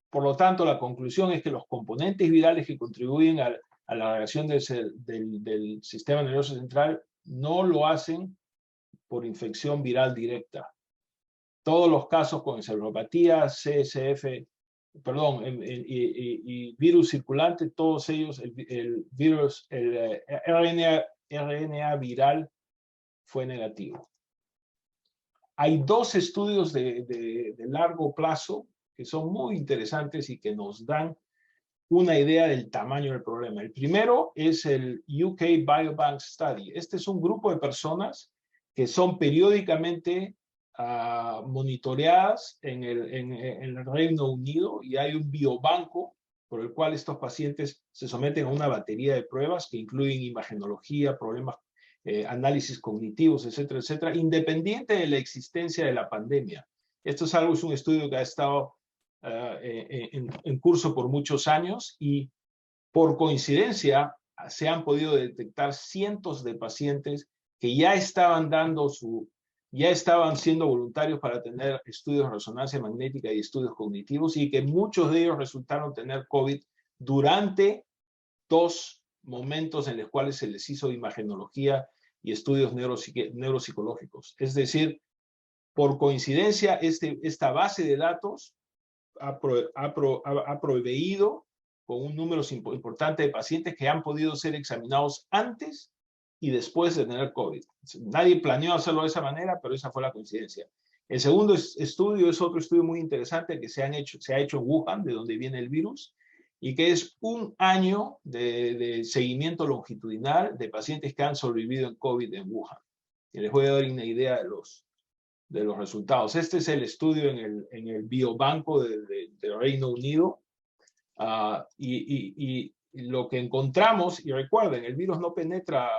Por lo tanto, la conclusión es que los componentes virales que contribuyen a la reacción del sistema nervioso central no lo hacen por infección viral directa. Todos los casos con encefalopatía, CSF, y virus circulante, todos ellos, el RNA viral fue negativo. Hay dos estudios de largo plazo que son muy interesantes y que nos dan una idea del tamaño del problema. El primero es el UK Biobank Study. Este es un grupo de personas que son periódicamente monitoreadas en el Reino Unido, y hay un biobanco por el cual estos pacientes se someten a una batería de pruebas que incluyen imagenología, problemas, análisis cognitivos, etcétera, etcétera, independiente de la existencia de la pandemia. Esto es un estudio que ha estado en curso por muchos años, y por coincidencia se han podido detectar cientos de pacientes que ya estaban siendo voluntarios para tener estudios de resonancia magnética y estudios cognitivos, y que muchos de ellos resultaron tener COVID durante 2 momentos en los cuales se les hizo imagenología y estudios neuropsicológicos. Es decir, por coincidencia, esta base de datos ha proveído con un número importante de pacientes que han podido ser examinados antes y después de tener COVID. Nadie planeó hacerlo de esa manera, pero esa fue la coincidencia. El segundo estudio es otro estudio muy interesante que se ha hecho en Wuhan, de donde viene el virus, y que es 1 año de seguimiento longitudinal de pacientes que han sobrevivido en COVID en Wuhan. Y les voy a dar una idea de los resultados. Este es el estudio en el biobanco del Reino Unido. Y lo que encontramos, y recuerden, el virus no penetra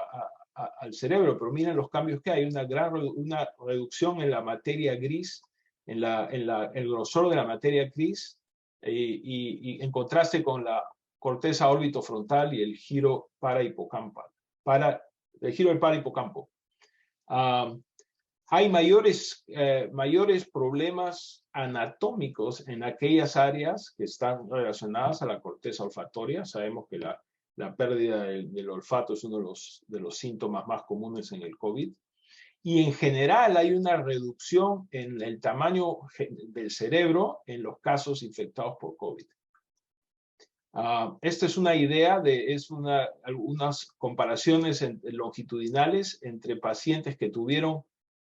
al cerebro, pero miren los cambios que hay. Una reducción en la materia gris, el grosor de la materia gris, y en contraste con la corteza órbitofrontal y el giro parahipocampal. El giro del parahipocampo. Hay mayores problemas anatómicos en aquellas áreas que están relacionadas a la corteza olfatoria. Sabemos que la pérdida del olfato es uno de los síntomas más comunes en el COVID. Y en general hay una reducción en el tamaño del cerebro en los casos infectados por COVID. Esta es una idea algunas comparaciones longitudinales entre pacientes que tuvieron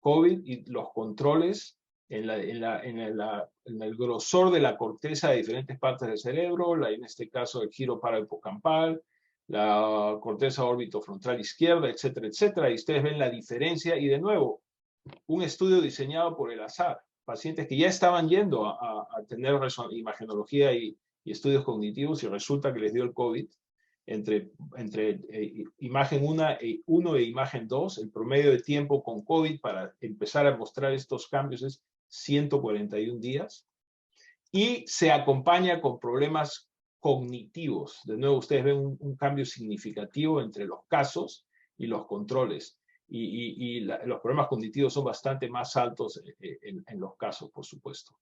COVID y los controles en el grosor de la corteza de diferentes partes del cerebro, en este caso el giro parahipocampal, la corteza orbitofrontal izquierda, etcétera, etcétera. Y ustedes ven la diferencia. Y de nuevo, un estudio diseñado por el azar. Pacientes que ya estaban yendo a tener imagenología y estudios cognitivos y resulta que les dio el COVID. Entre imagen 1 e imagen 2, el promedio de tiempo con COVID para empezar a mostrar estos cambios es 141 días. Y se acompaña con problemas cognitivos. De nuevo, ustedes ven un cambio significativo entre los casos y los controles. Los problemas cognitivos son bastante más altos en los casos, por supuesto.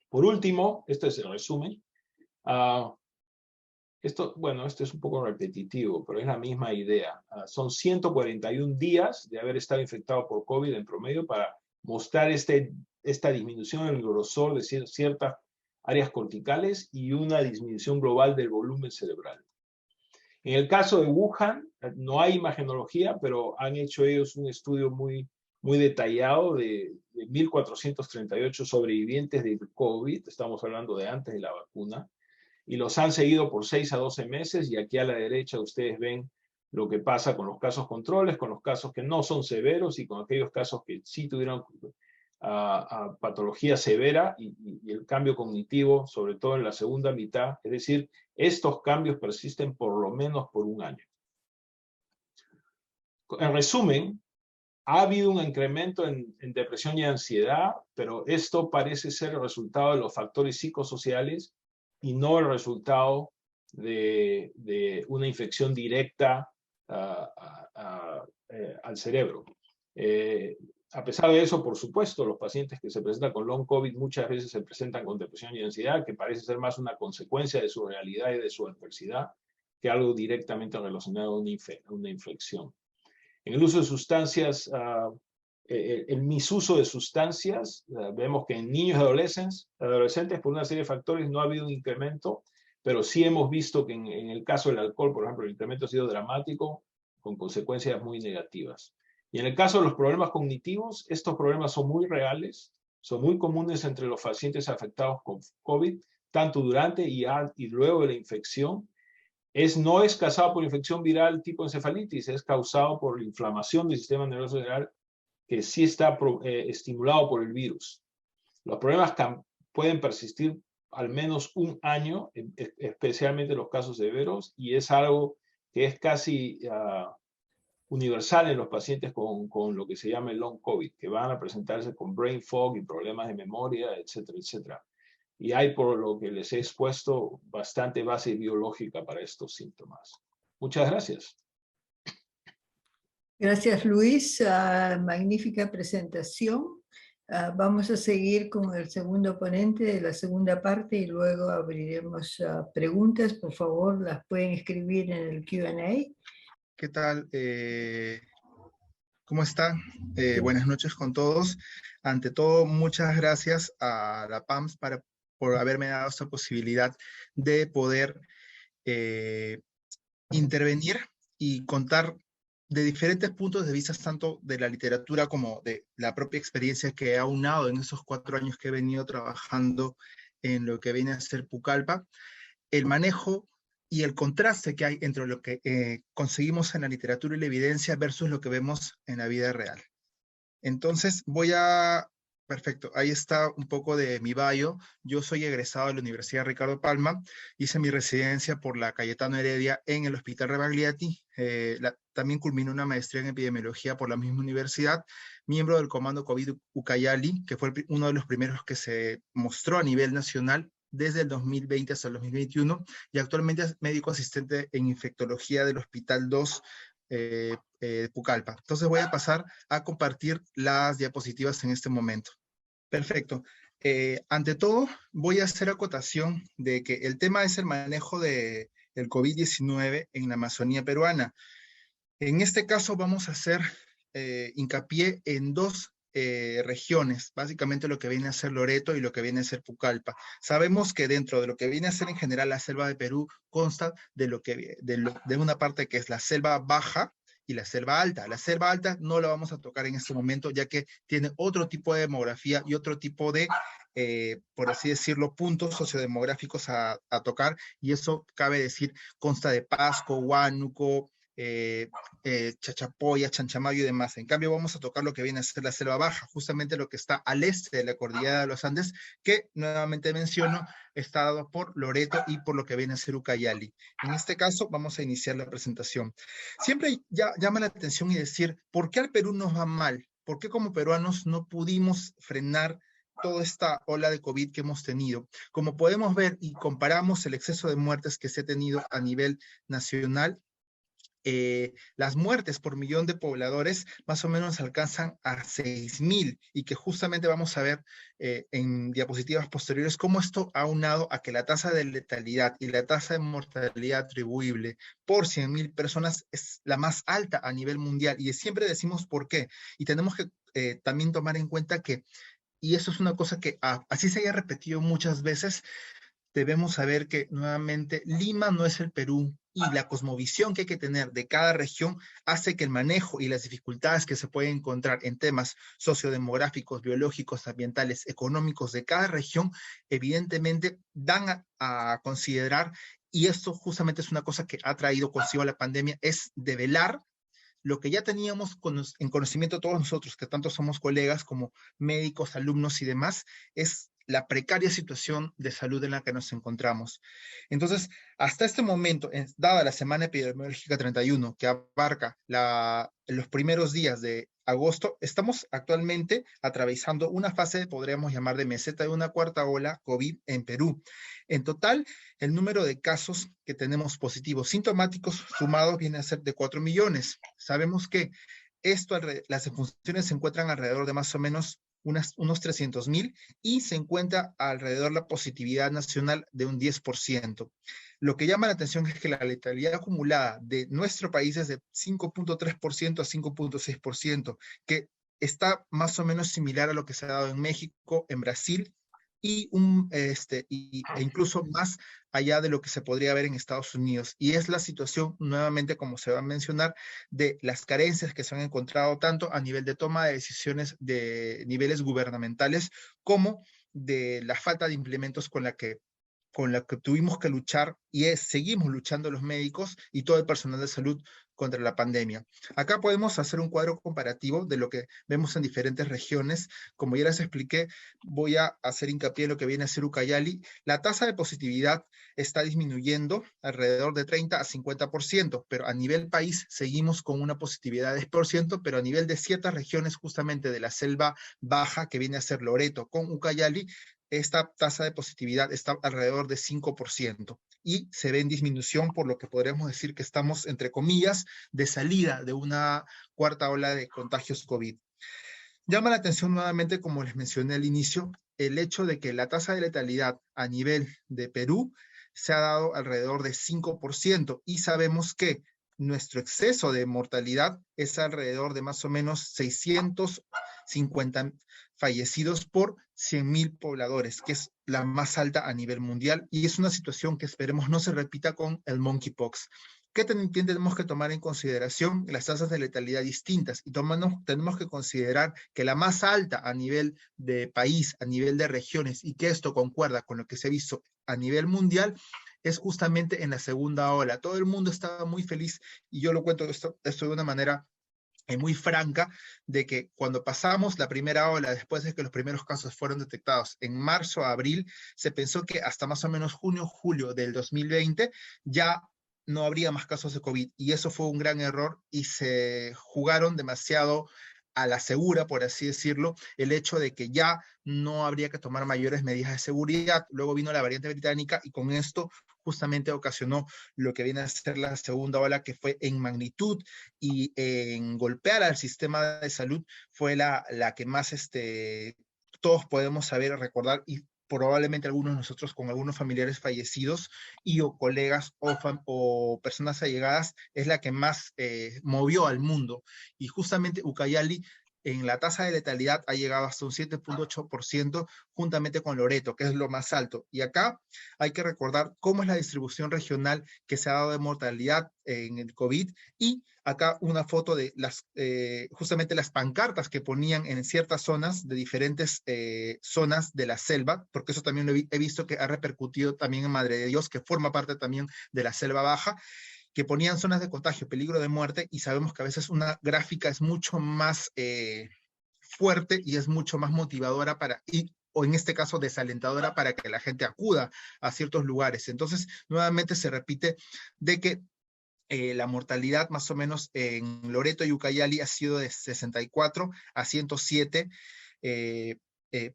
Por último, este es el resumen. Esto es un poco repetitivo, pero es la misma idea. Son 141 días de haber estado infectado por COVID en promedio para mostrar esta disminución en el grosor de ciertas áreas corticales y una disminución global del volumen cerebral. En el caso de Wuhan, no hay imagenología, pero han hecho ellos un estudio muy detallado de 1.438 sobrevivientes de COVID, estamos hablando de antes de la vacuna, y los han seguido por 6 a 12 meses, y aquí a la derecha ustedes ven lo que pasa con los casos controles, con los casos que no son severos y con aquellos casos que sí tuvieron patología severa y el cambio cognitivo, sobre todo en la segunda mitad. Es decir, estos cambios persisten por lo menos por un año. En resumen, ha habido un incremento en depresión y ansiedad, pero esto parece ser el resultado de los factores psicosociales y no el resultado de una infección directa al cerebro. A pesar de eso, por supuesto, los pacientes que se presentan con long COVID muchas veces se presentan con depresión y ansiedad, que parece ser más una consecuencia de su realidad y de su adversidad que algo directamente relacionado a una infección. En el uso de sustancias, el misuso de sustancias, vemos que en niños y adolescentes, por una serie de factores, no ha habido un incremento, pero sí hemos visto que en el caso del alcohol, por ejemplo, el incremento ha sido dramático, con consecuencias muy negativas. Y en el caso de los problemas cognitivos, estos problemas son muy reales, son muy comunes entre los pacientes afectados con COVID, tanto durante y luego de la infección. No es causado por infección viral tipo encefalitis, es causado por la inflamación del sistema nervioso central que sí está estimulado por el virus. Los problemas pueden persistir al menos un año, especialmente en los casos severos, y es algo que es casi universal en los pacientes con lo que se llama el long COVID, que van a presentarse con brain fog y problemas de memoria, etcétera, etcétera. Y hay, por lo que les he expuesto, bastante base biológica para estos síntomas. Muchas gracias. Gracias, Luis. Magnífica presentación. Vamos a seguir con el segundo ponente de la segunda parte y luego abriremos preguntas. Por favor, las pueden escribir en el Q&A. ¿Qué tal? ¿Cómo están? Buenas noches con todos. Ante todo, muchas gracias a la PAMS por haberme dado esta posibilidad de poder intervenir y contar de diferentes puntos de vista, tanto de la literatura como de la propia experiencia que he aunado en esos 4 años que he venido trabajando en lo que viene a ser Pucallpa, el manejo y el contraste que hay entre lo que conseguimos en la literatura y la evidencia versus lo que vemos en la vida real. Entonces perfecto, ahí está un poco de mi bio. Yo soy egresado de la Universidad Ricardo Palma, hice mi residencia por la Cayetano Heredia en el Hospital Rebagliati, también culminé una maestría en epidemiología por la misma universidad, miembro del Comando COVID Ucayali, que fue uno de los primeros que se mostró a nivel nacional desde el 2020 hasta el 2021, y actualmente es médico asistente en infectología del Hospital 2 Pucallpa. Entonces voy a pasar a compartir las diapositivas en este momento. Perfecto. Ante todo, voy a hacer acotación de que el tema es el manejo del COVID-19 en la Amazonía peruana. En este caso vamos a hacer hincapié en 2 regiones, básicamente lo que viene a ser Loreto y lo que viene a ser Pucallpa. Sabemos que dentro de lo que viene a ser en general la selva de Perú consta de una parte que es la selva baja y la selva alta. La selva alta no la vamos a tocar en este momento, ya que tiene otro tipo de demografía y otro tipo de, por así decirlo, puntos sociodemográficos a tocar, y eso, cabe decir, consta de Pasco, Huánuco, Chachapoya, Chanchamayo y demás. En cambio, vamos a tocar lo que viene a ser la selva baja, justamente lo que está al este de la cordillera de los Andes, que nuevamente menciono, está dado por Loreto y por lo que viene a ser Ucayali. En este caso, vamos a iniciar la presentación. Siempre llama la atención y decir, ¿por qué al Perú nos va mal? ¿Por qué como peruanos no pudimos frenar toda esta ola de COVID que hemos tenido? Como podemos ver y comparamos el exceso de muertes que se ha tenido a nivel nacional, las muertes por millón de pobladores más o menos alcanzan a 6.000, y que justamente vamos a ver en diapositivas posteriores cómo esto ha aunado a que la tasa de letalidad y la tasa de mortalidad atribuible por 100.000 personas es la más alta a nivel mundial, y siempre decimos por qué, y tenemos que también tomar en cuenta que, y eso es una cosa que así se haya repetido muchas veces, debemos saber que nuevamente Lima no es el Perú, y la cosmovisión que hay que tener de cada región hace que el manejo y las dificultades que se pueden encontrar en temas sociodemográficos, biológicos, ambientales, económicos de cada región, evidentemente dan a considerar, y esto justamente es una cosa que ha traído consigo la pandemia, es develar lo que ya teníamos en conocimiento todos nosotros, que tanto somos colegas como médicos, alumnos y demás, es la precaria situación de salud en la que nos encontramos. Entonces, hasta este momento, dada la semana epidemiológica 31, que abarca los primeros días de agosto, estamos actualmente atravesando una fase, podríamos llamar de meseta, de una cuarta ola COVID en Perú. En total, el número de casos que tenemos positivos sintomáticos sumados viene a ser de 4 millones. Sabemos que las defunciones se encuentran alrededor de más o menos unos 300.000, y se encuentra alrededor la positividad nacional de un 10%. Lo que llama la atención es que la letalidad acumulada de nuestro país es de 5.3% a 5.6%, que está más o menos similar a lo que se ha dado en México, en Brasil, e incluso más allá de lo que se podría ver en Estados Unidos. Y es la situación, nuevamente, como se va a mencionar, de las carencias que se han encontrado tanto a nivel de toma de decisiones de niveles gubernamentales, como de la falta de implementos con la que tuvimos que luchar, y seguimos luchando los médicos y todo el personal de salud contra la pandemia. Acá podemos hacer un cuadro comparativo de lo que vemos en diferentes regiones. Como ya les expliqué, voy a hacer hincapié en lo que viene a ser Ucayali. La tasa de positividad está disminuyendo alrededor de 30 a 50%, pero a nivel país seguimos con una positividad de 10%, pero a nivel de ciertas regiones, justamente de la selva baja, que viene a ser Loreto con Ucayali, esta tasa de positividad está alrededor de 5%, y se ve en disminución, por lo que podríamos decir que estamos, entre comillas, de salida de una cuarta ola de contagios COVID. Llama la atención nuevamente, como les mencioné al inicio, el hecho de que la tasa de letalidad a nivel de Perú se ha dado alrededor de 5%, y sabemos que nuestro exceso de mortalidad es alrededor de más o menos 650 fallecidos por 100.000 pobladores, que es la más alta a nivel mundial, y es una situación que esperemos no se repita con el monkeypox. ¿Qué tenemos que tomar en consideración? Las tasas de letalidad distintas, y tenemos que considerar que la más alta a nivel de país, a nivel de regiones, y que esto concuerda con lo que se ha visto a nivel mundial, es justamente en la segunda ola. Todo el mundo estaba muy feliz, y yo lo cuento esto de una manera muy franca, de que cuando pasamos la primera ola, después de que los primeros casos fueron detectados en marzo a abril, se pensó que hasta más o menos junio, julio del 2020 ya no habría más casos de COVID, y eso fue un gran error, y se jugaron demasiado a la segura, por así decirlo, el hecho de que ya no habría que tomar mayores medidas de seguridad. Luego vino la variante británica, y con esto justamente ocasionó lo que viene a ser la segunda ola, que fue en magnitud y en golpear al sistema de salud, fue la que más todos podemos saber, recordar, y probablemente algunos de nosotros con algunos familiares fallecidos o colegas o personas allegadas, es la que más movió al mundo. Y justamente Ucayali en la tasa de letalidad ha llegado hasta un 7.8% juntamente con Loreto, que es lo más alto. Y acá hay que recordar cómo es la distribución regional que se ha dado de mortalidad en el COVID, y acá una foto de justamente las pancartas que ponían en ciertas zonas de diferentes zonas de la selva, porque eso también lo he visto que ha repercutido también en Madre de Dios, que forma parte también de la selva baja, que ponían zonas de contagio, peligro de muerte, y sabemos que a veces una gráfica es mucho más fuerte y es mucho más motivadora o en este caso desalentadora para que la gente acuda a ciertos lugares. Entonces, nuevamente se repite de que la mortalidad más o menos en Loreto y Ucayali ha sido de 64 a 107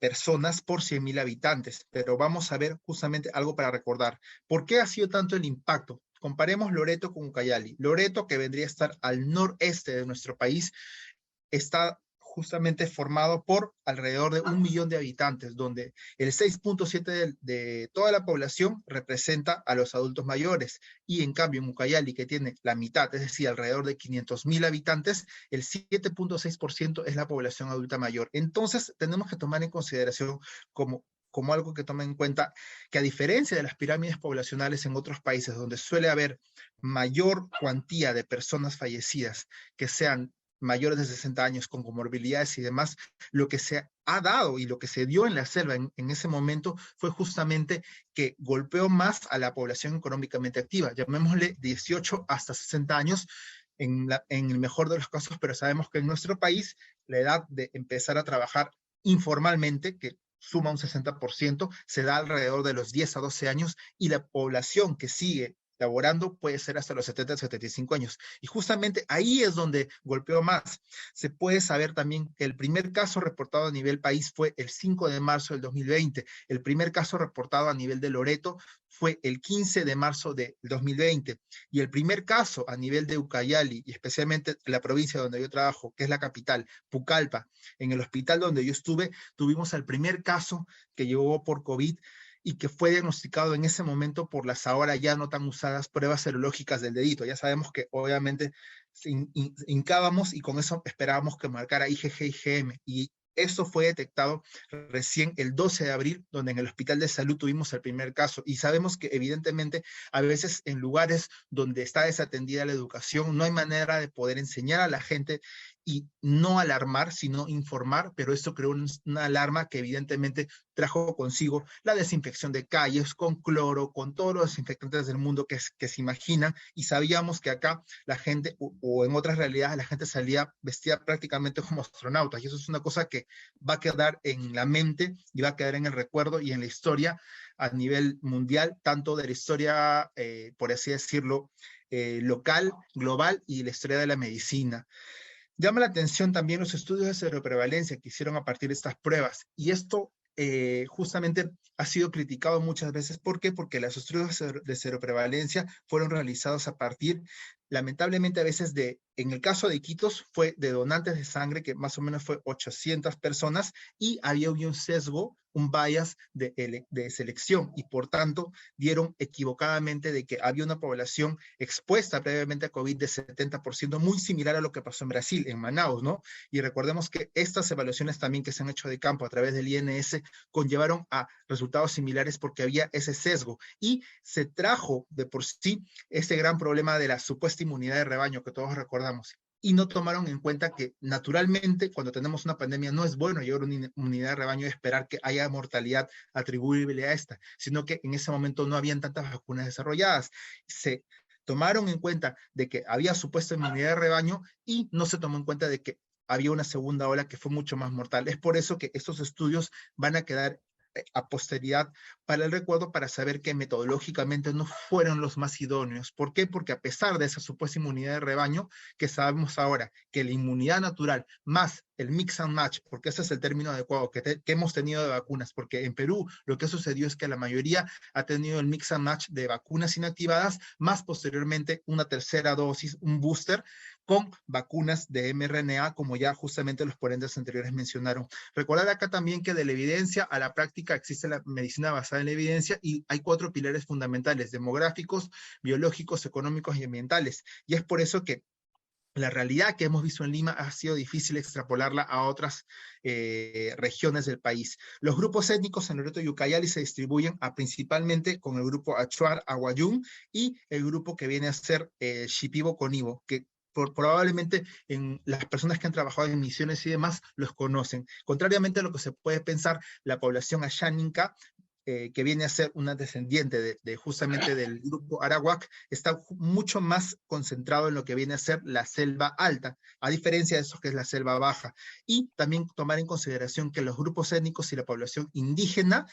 personas por 100.000 habitantes. Pero vamos a ver justamente algo para recordar. ¿Por qué ha sido tanto el impacto? Comparemos Loreto con Ucayali. Loreto, que vendría a estar al noreste de nuestro país, está justamente formado por alrededor de 1 millón de habitantes, donde el 6.7 de toda la población representa a los adultos mayores, y en cambio en Ucayali, que tiene la mitad, es decir, alrededor de 500.000 habitantes, el 7.6% es la población adulta mayor. Entonces tenemos que tomar en consideración como algo que tome en cuenta que, a diferencia de las pirámides poblacionales en otros países, donde suele haber mayor cuantía de personas fallecidas que sean mayores de 60 años con comorbilidades y demás, lo que se ha dado y lo que se dio en la selva en ese momento fue justamente que golpeó más a la población económicamente activa, llamémosle 18 hasta 60 años, en el mejor de los casos, pero sabemos que en nuestro país la edad de empezar a trabajar informalmente, que suma un 60%, se da alrededor de los 10 a 12 años, y la población que sigue laborando puede ser hasta los 70 a 75 años. Y justamente ahí es donde golpeó más. Se puede saber también que el primer caso reportado a nivel país fue el 5 de marzo del 2020. El primer caso reportado a nivel de Loreto fue el 15 de marzo del 2020. Y el primer caso a nivel de Ucayali, y especialmente la provincia donde yo trabajo, que es la capital, Pucallpa, en el hospital donde yo estuve, tuvimos el primer caso que llegó por COVID, y que fue diagnosticado en ese momento por las ahora ya no tan usadas pruebas serológicas del dedito. Ya sabemos que obviamente hincábamos y con eso esperábamos que marcara IgG y IgM, y eso fue detectado recién el 12 de abril, donde en el Hospital de Salud tuvimos el primer caso. Y sabemos que evidentemente a veces en lugares donde está desatendida la educación no hay manera de poder enseñar a la gente y no alarmar, sino informar, pero esto creó una alarma que evidentemente trajo consigo la desinfección de calles con cloro, con todos los desinfectantes del mundo que se imaginan, y sabíamos que acá la gente, o en otras realidades, la gente salía vestida prácticamente como astronautas, y eso es una cosa que va a quedar en la mente y va a quedar en el recuerdo y en la historia a nivel mundial, tanto de la historia, por así decirlo, local, global, y la historia de la medicina. Llama la atención también los estudios de seroprevalencia que hicieron a partir de estas pruebas, y esto justamente ha sido criticado muchas veces. ¿Por qué? Porque los estudios de seroprevalencia fueron realizados a partir, lamentablemente a veces, en el caso de Iquitos, fue de donantes de sangre, que más o menos fue 800 personas, y había un sesgo, un bias de selección, y por tanto dieron equivocadamente de que había una población expuesta previamente a COVID de 70%, muy similar a lo que pasó en Brasil, en Manaus, ¿no? Y recordemos que estas evaluaciones también que se han hecho de campo a través del INS conllevaron a resultados similares porque había ese sesgo, y se trajo de por sí ese gran problema de la supuesta inmunidad de rebaño que todos recordamos. Y no tomaron en cuenta que naturalmente cuando tenemos una pandemia no es bueno llevar una inmunidad de rebaño y esperar que haya mortalidad atribuible a esta, sino que en ese momento no habían tantas vacunas desarrolladas. Se tomaron en cuenta de que había supuesta inmunidad de rebaño y no se tomó en cuenta de que había una segunda ola que fue mucho más mortal. Es por eso que estos estudios van a quedar a posteridad para el recuerdo, para saber que metodológicamente no fueron los más idóneos. ¿Por qué? Porque a pesar de esa supuesta inmunidad de rebaño, que sabemos ahora que la inmunidad natural más el mix and match, porque ese es el término adecuado que hemos tenido de vacunas, porque en Perú lo que sucedió es que la mayoría ha tenido el mix and match de vacunas inactivadas, más posteriormente una tercera dosis, un booster, con vacunas de mRNA, como ya justamente los ponentes anteriores mencionaron. Recordar acá también que de la evidencia a la práctica existe la medicina basada en la evidencia, y hay 4 pilares fundamentales: demográficos, biológicos, económicos y ambientales. Y es por eso que la realidad que hemos visto en Lima ha sido difícil extrapolarla a otras regiones del país. Los grupos étnicos en Loreto y Ucayali se distribuyen principalmente con el grupo Achuar, Aguayún y el grupo que viene a ser Shipibo Conibo, que probablemente en las personas que han trabajado en misiones y demás los conocen. Contrariamente a lo que se puede pensar, la población Ashaninka, que viene a ser una descendiente justamente del grupo Arawak, está mucho más concentrado en lo que viene a ser la selva alta, a diferencia de eso que es la selva baja. Y también tomar en consideración que los grupos étnicos y la población indígena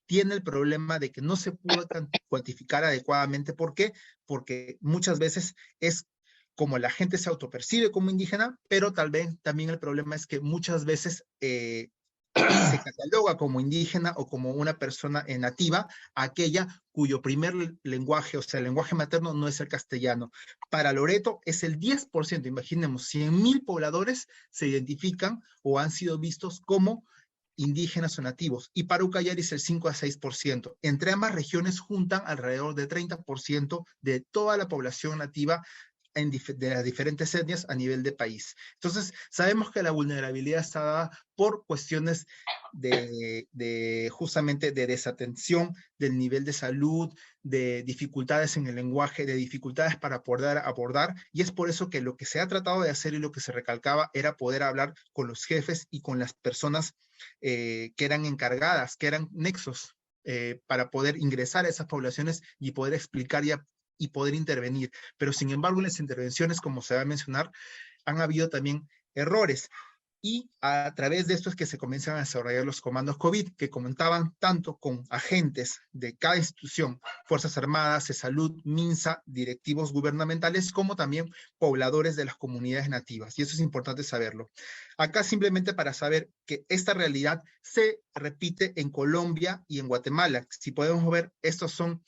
tiene el problema de que no se puede cuantificar adecuadamente. ¿Por qué? Porque muchas veces es como la gente se autopercibe como indígena, pero tal vez también el problema es que muchas veces se cataloga como indígena o como una persona nativa aquella cuyo primer lenguaje, o sea, el lenguaje materno no es el castellano. Para Loreto es el 10%, imaginemos, 100,000 pobladores se identifican o han sido vistos como indígenas o nativos, y para Ucayali es el 5 a 6%. Entre ambas regiones juntan alrededor de 30% de toda la población nativa de las diferentes etnias a nivel de país. Entonces, sabemos que la vulnerabilidad está dada por cuestiones justamente de desatención del nivel de salud, de dificultades en el lenguaje, de dificultades para poder abordar, y es por eso que lo que se ha tratado de hacer y lo que se recalcaba era poder hablar con los jefes y con las personas que eran encargadas, que eran nexos para poder ingresar a esas poblaciones y poder explicar y poder intervenir. Pero sin embargo, en las intervenciones, como se va a mencionar, han habido también errores. Y a través de esto es que se comienzan a desarrollar los comandos COVID, que comentaban tanto con agentes de cada institución, Fuerzas Armadas, de Salud, MINSA, directivos gubernamentales, como también pobladores de las comunidades nativas. Y eso es importante saberlo. Acá simplemente para saber que esta realidad se repite en Colombia y en Guatemala. Si podemos ver, estos son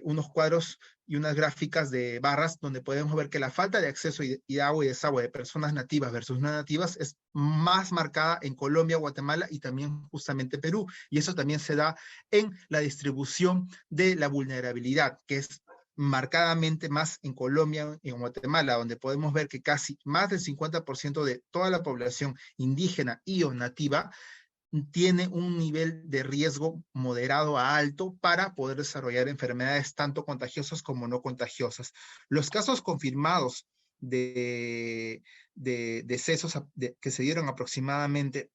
unos cuadros y unas gráficas de barras donde podemos ver que la falta de acceso y agua y desagüe de personas nativas versus no nativas es más marcada en Colombia, Guatemala y también justamente Perú. Y eso también se da en la distribución de la vulnerabilidad, que es marcadamente más en Colombia y en Guatemala, donde podemos ver que casi más del 50% de toda la población indígena y o nativa tiene un nivel de riesgo moderado a alto para poder desarrollar enfermedades tanto contagiosas como no contagiosas. Los casos confirmados de decesos que se dieron aproximadamente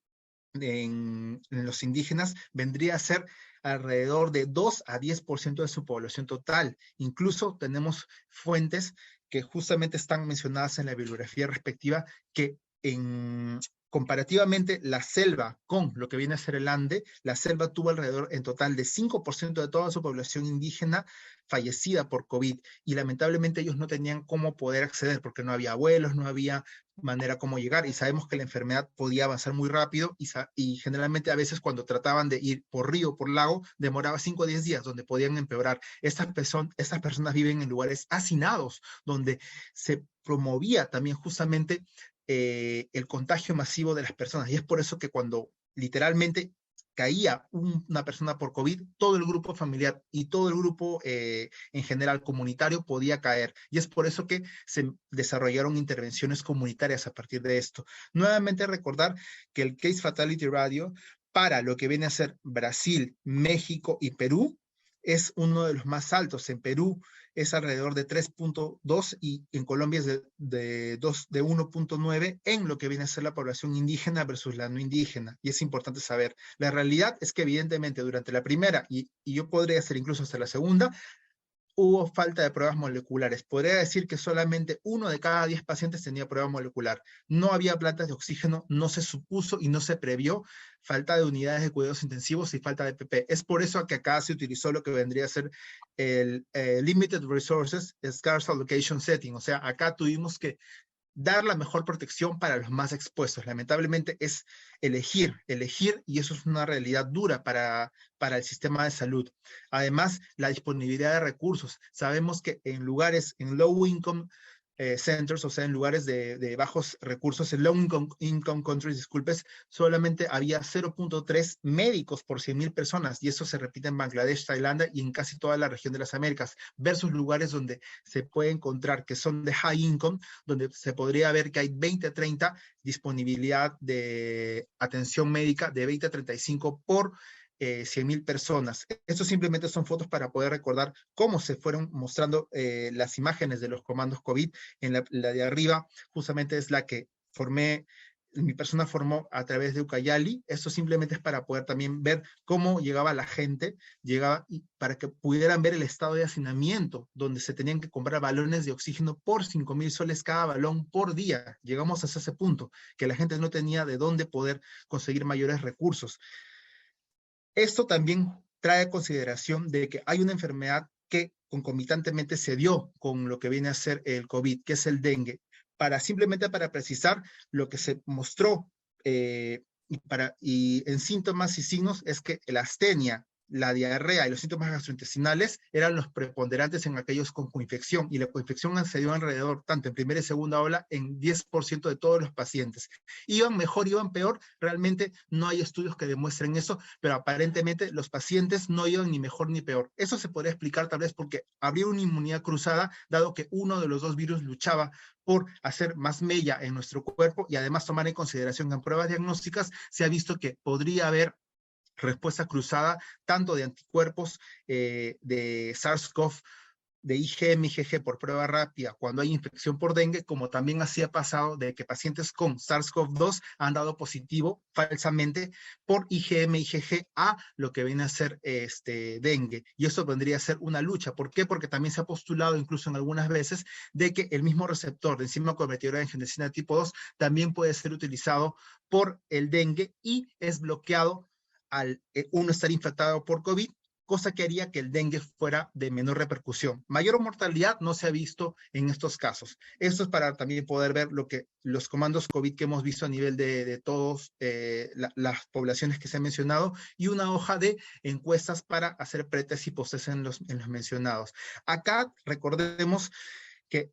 en los indígenas vendría a ser alrededor de 2 a 10% de su población total. Incluso tenemos fuentes que justamente están mencionadas en la bibliografía respectiva que comparativamente la selva con lo que viene a ser el Ande, la selva tuvo alrededor en total de 5% de toda su población indígena fallecida por COVID, y lamentablemente ellos no tenían cómo poder acceder porque no había vuelos, no había manera cómo llegar, y sabemos que la enfermedad podía avanzar muy rápido y generalmente a veces cuando trataban de ir por río, por lago, demoraba 5 o 10 días donde podían empeorar. Estas personas viven en lugares hacinados donde se promovía también justamente el contagio masivo de las personas, y es por eso que cuando literalmente caía una persona por COVID, todo el grupo familiar y todo el grupo en general comunitario podía caer, y es por eso que se desarrollaron intervenciones comunitarias a partir de esto. Nuevamente recordar que el Case Fatality Radio para lo que viene a ser Brasil, México y Perú es uno de los más altos. En Perú es alrededor de 3.2 y en Colombia es de 1.9 en lo que viene a ser la población indígena versus la no indígena. Y es importante saber. La realidad es que evidentemente durante la primera, y yo podría decir incluso hasta la segunda, hubo falta de pruebas moleculares. Podría decir que solamente 1 de cada 10 pacientes tenía prueba molecular. No había plantas de oxígeno, no se supuso y no se previó falta de unidades de cuidados intensivos y falta de PP. Es por eso que acá se utilizó lo que vendría a ser el Limited Resources Scarce Allocation Setting. O sea, acá tuvimos que dar la mejor protección para los más expuestos. Lamentablemente es elegir, y eso es una realidad dura para el sistema de salud. Además, la disponibilidad de recursos. Sabemos que en lugares en low income centers, o sea, en lugares de bajos recursos, en low income countries, disculpes, solamente había 0.3 médicos por 100.000 personas, y eso se repite en Bangladesh, Tailandia y en casi toda la región de las Américas, versus lugares donde se puede encontrar que son de high income, donde se podría ver que hay 20-30 disponibilidad de atención médica de 20-35 por 100.000 personas. Estos simplemente son fotos para poder recordar cómo se fueron mostrando las imágenes de los comandos COVID. En la de arriba justamente es la que mi persona formó a través de Ucayali. Esto simplemente es para poder también ver cómo llegaba la gente, y para que pudieran ver el estado de hacinamiento, donde se tenían que comprar balones de oxígeno por 5.000 soles cada balón por día. Llegamos hasta ese punto, que la gente no tenía de dónde poder conseguir mayores recursos. Esto también trae a consideración de que hay una enfermedad que concomitantemente se dio con lo que viene a ser el COVID, que es el dengue. Simplemente para precisar, lo que se mostró y en síntomas y signos es que la astenia, la diarrea y los síntomas gastrointestinales eran los preponderantes en aquellos con coinfección, y la coinfección se dio alrededor, tanto en primera y segunda ola, en 10% de todos los pacientes. Iban mejor, iban peor, realmente no hay estudios que demuestren eso, pero aparentemente los pacientes no iban ni mejor ni peor. Eso se podría explicar tal vez porque habría una inmunidad cruzada, dado que uno de los dos virus luchaba por hacer más mella en nuestro cuerpo, y además tomar en consideración que en pruebas diagnósticas se ha visto que podría haber respuesta cruzada tanto de anticuerpos de SARS-CoV, de IgM, IgG por prueba rápida cuando hay infección por dengue, como también así ha pasado de que pacientes con SARS-CoV-2 han dado positivo falsamente por IgM, IgG a lo que viene a ser dengue, y eso vendría a ser una lucha. ¿Por qué? Porque también se ha postulado incluso en algunas veces de que el mismo receptor de enzima convertidora de angiotensina tipo 2 también puede ser utilizado por el dengue, y es bloqueado al uno estar infectado por COVID, cosa que haría que el dengue fuera de menor repercusión. Mayor mortalidad no se ha visto en estos casos. Esto es para también poder ver los comandos COVID que hemos visto a nivel de todas las poblaciones que se han mencionado, y una hoja de encuestas para hacer pretest y posttest en los mencionados. Acá recordemos que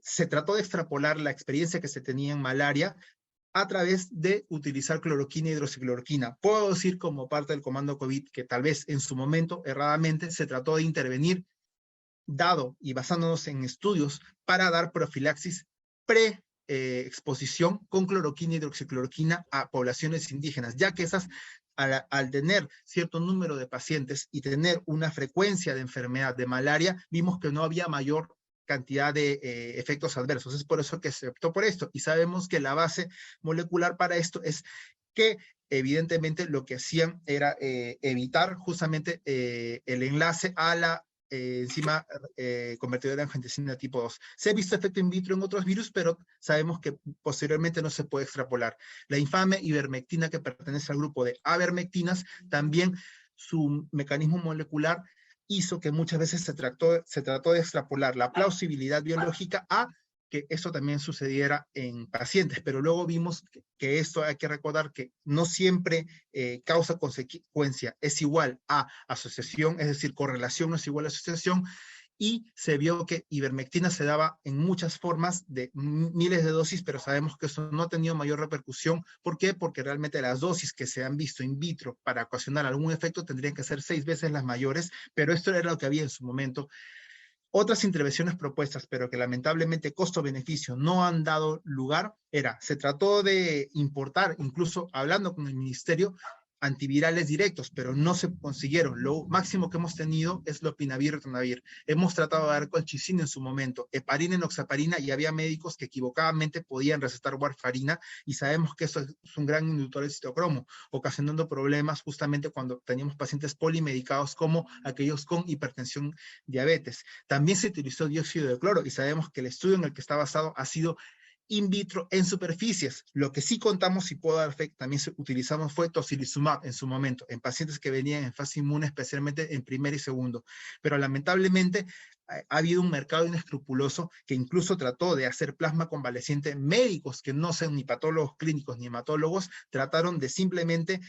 se trató de extrapolar la experiencia que se tenía en malaria a través de utilizar cloroquina y hidroxicloroquina. Puedo decir como parte del comando COVID que tal vez en su momento, erradamente, se trató de intervenir, dado y basándonos en estudios para dar profilaxis pre-exposición con cloroquina y hidroxicloroquina a poblaciones indígenas, ya que esas, al tener cierto número de pacientes y tener una frecuencia de enfermedad de malaria, vimos que no había mayor cantidad de efectos adversos. Es por eso que se optó por esto, y sabemos que la base molecular para esto es que evidentemente lo que hacían era evitar justamente el enlace a la enzima convertidora de angiotensina tipo 2. Se ha visto efecto in vitro en otros virus, pero sabemos que posteriormente no se puede extrapolar. La infame ivermectina, que pertenece al grupo de avermectinas, también su mecanismo molecular hizo que muchas veces se trató de extrapolar la plausibilidad biológica a que eso también sucediera en pacientes, pero luego vimos que esto hay que recordar que no siempre causa-consecuencia es igual a asociación, es decir, correlación no es igual a asociación, y se vio que ivermectina se daba en muchas formas de miles de dosis, pero sabemos que eso no ha tenido mayor repercusión. ¿Por qué? Porque realmente las dosis que se han visto in vitro para ocasionar algún efecto tendrían que ser 6 veces las mayores, pero esto era lo que había en su momento. Otras intervenciones propuestas, pero que lamentablemente costo-beneficio no han dado lugar, se trató de importar, incluso hablando con el ministerio, antivirales directos, pero no se consiguieron. Lo máximo que hemos tenido es lopinavir y ritonavir. Hemos tratado de dar colchicina en su momento, heparina, enoxaparina, y había médicos que equivocadamente podían recetar warfarina, y sabemos que eso es un gran inductor de citocromo, ocasionando problemas justamente cuando teníamos pacientes polimedicados como aquellos con hipertensión, diabetes. También se utilizó dióxido de cloro, y sabemos que el estudio en el que está basado ha sido in vitro en superficies. Lo que sí contamos y puedo dar fe, también utilizamos fue tocilizumab en su momento, en pacientes que venían en fase inmune, especialmente en primer y segundo. Pero lamentablemente ha habido un mercado inescrupuloso que incluso trató de hacer plasma convaleciente. Médicos que no sean ni patólogos clínicos ni hematólogos trataron de simplemente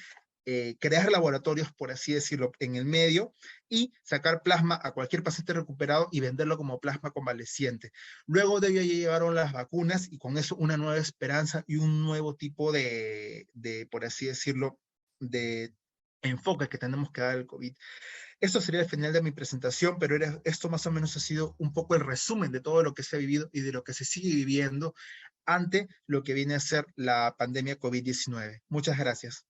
crear laboratorios, por así decirlo, en el medio y sacar plasma a cualquier paciente recuperado y venderlo como plasma convaleciente. Luego de ello ya llegaron las vacunas y con eso una nueva esperanza y un nuevo tipo de por así decirlo, de enfoque que tenemos que dar al COVID. Esto sería el final de mi presentación, pero esto más o menos ha sido un poco el resumen de todo lo que se ha vivido y de lo que se sigue viviendo ante lo que viene a ser la pandemia COVID-19. Muchas gracias.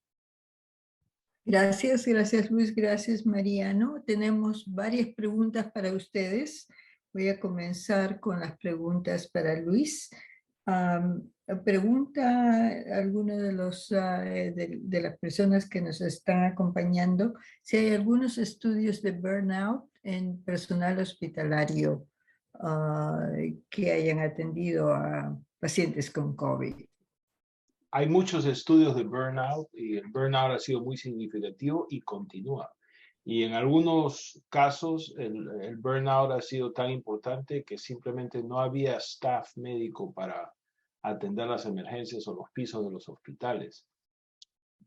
Gracias Luis, gracias Mariano. Tenemos varias preguntas para ustedes. Voy a comenzar con las preguntas para Luis. Pregunta a alguno de las personas que nos están acompañando si hay algunos estudios de burnout en personal hospitalario que hayan atendido a pacientes con COVID. Hay muchos estudios de burnout y el burnout ha sido muy significativo y continúa. Y en algunos casos el burnout ha sido tan importante que simplemente no había staff médico para atender las emergencias o los pisos de los hospitales.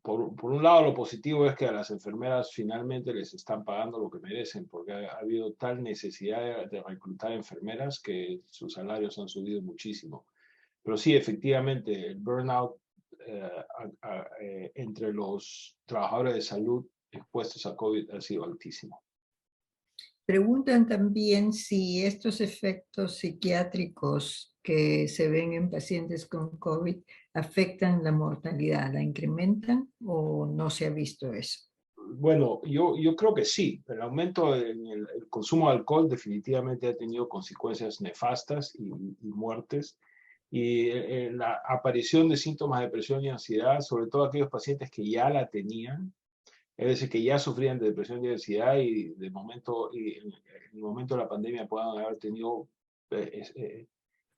Por un lado, lo positivo es que a las enfermeras finalmente les están pagando lo que merecen, porque ha habido tal necesidad de reclutar enfermeras que sus salarios han subido muchísimo. Pero sí, efectivamente, el burnout entre los trabajadores de salud expuestos a COVID ha sido altísimo. Preguntan también si estos efectos psiquiátricos que se ven en pacientes con COVID afectan la mortalidad, ¿la incrementan o no se ha visto eso? Bueno, yo creo que sí. El aumento en el consumo de alcohol definitivamente ha tenido consecuencias nefastas y muertes. Y la aparición de síntomas de depresión y ansiedad, sobre todo aquellos pacientes que ya la tenían, es decir, que ya sufrían de depresión y ansiedad y en el momento de la pandemia puedan haber tenido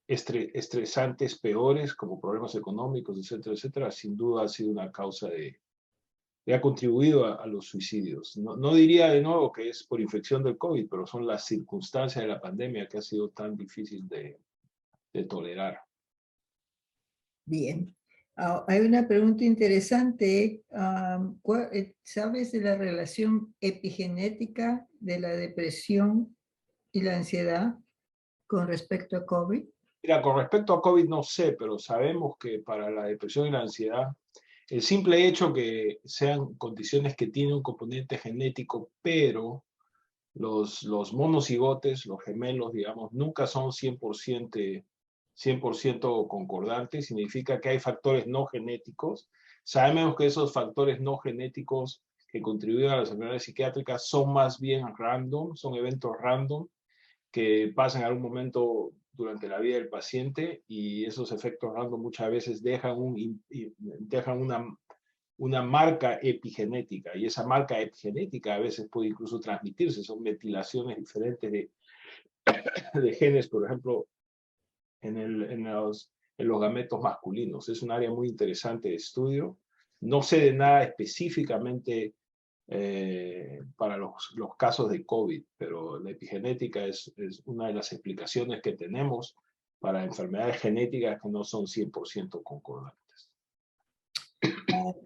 estresantes peores como problemas económicos, etcétera, etcétera, sin duda ha sido una causa ha contribuido a los suicidios. No diría de nuevo que es por infección del COVID, pero son las circunstancias de la pandemia que ha sido tan difícil de tolerar. Bien. Hay una pregunta interesante. ¿Sabes de la relación epigenética de la depresión y la ansiedad con respecto a COVID? Mira, con respecto a COVID no sé, pero sabemos que para la depresión y la ansiedad, el simple hecho que sean condiciones que tienen un componente genético, pero los monocigotes, los gemelos, digamos, nunca son 100% concordantes, significa que hay factores no genéticos. Sabemos que esos factores no genéticos que contribuyen a las enfermedades psiquiátricas son más bien random, son eventos random que pasan en algún momento durante la vida del paciente y esos efectos random muchas veces dejan una marca epigenética y esa marca epigenética a veces puede incluso transmitirse, son metilaciones diferentes de genes, por ejemplo, en los gametos masculinos. Es un área muy interesante de estudio. No sé de nada específicamente para los casos de COVID, pero la epigenética es una de las explicaciones que tenemos para enfermedades genéticas que no son 100% concordantes.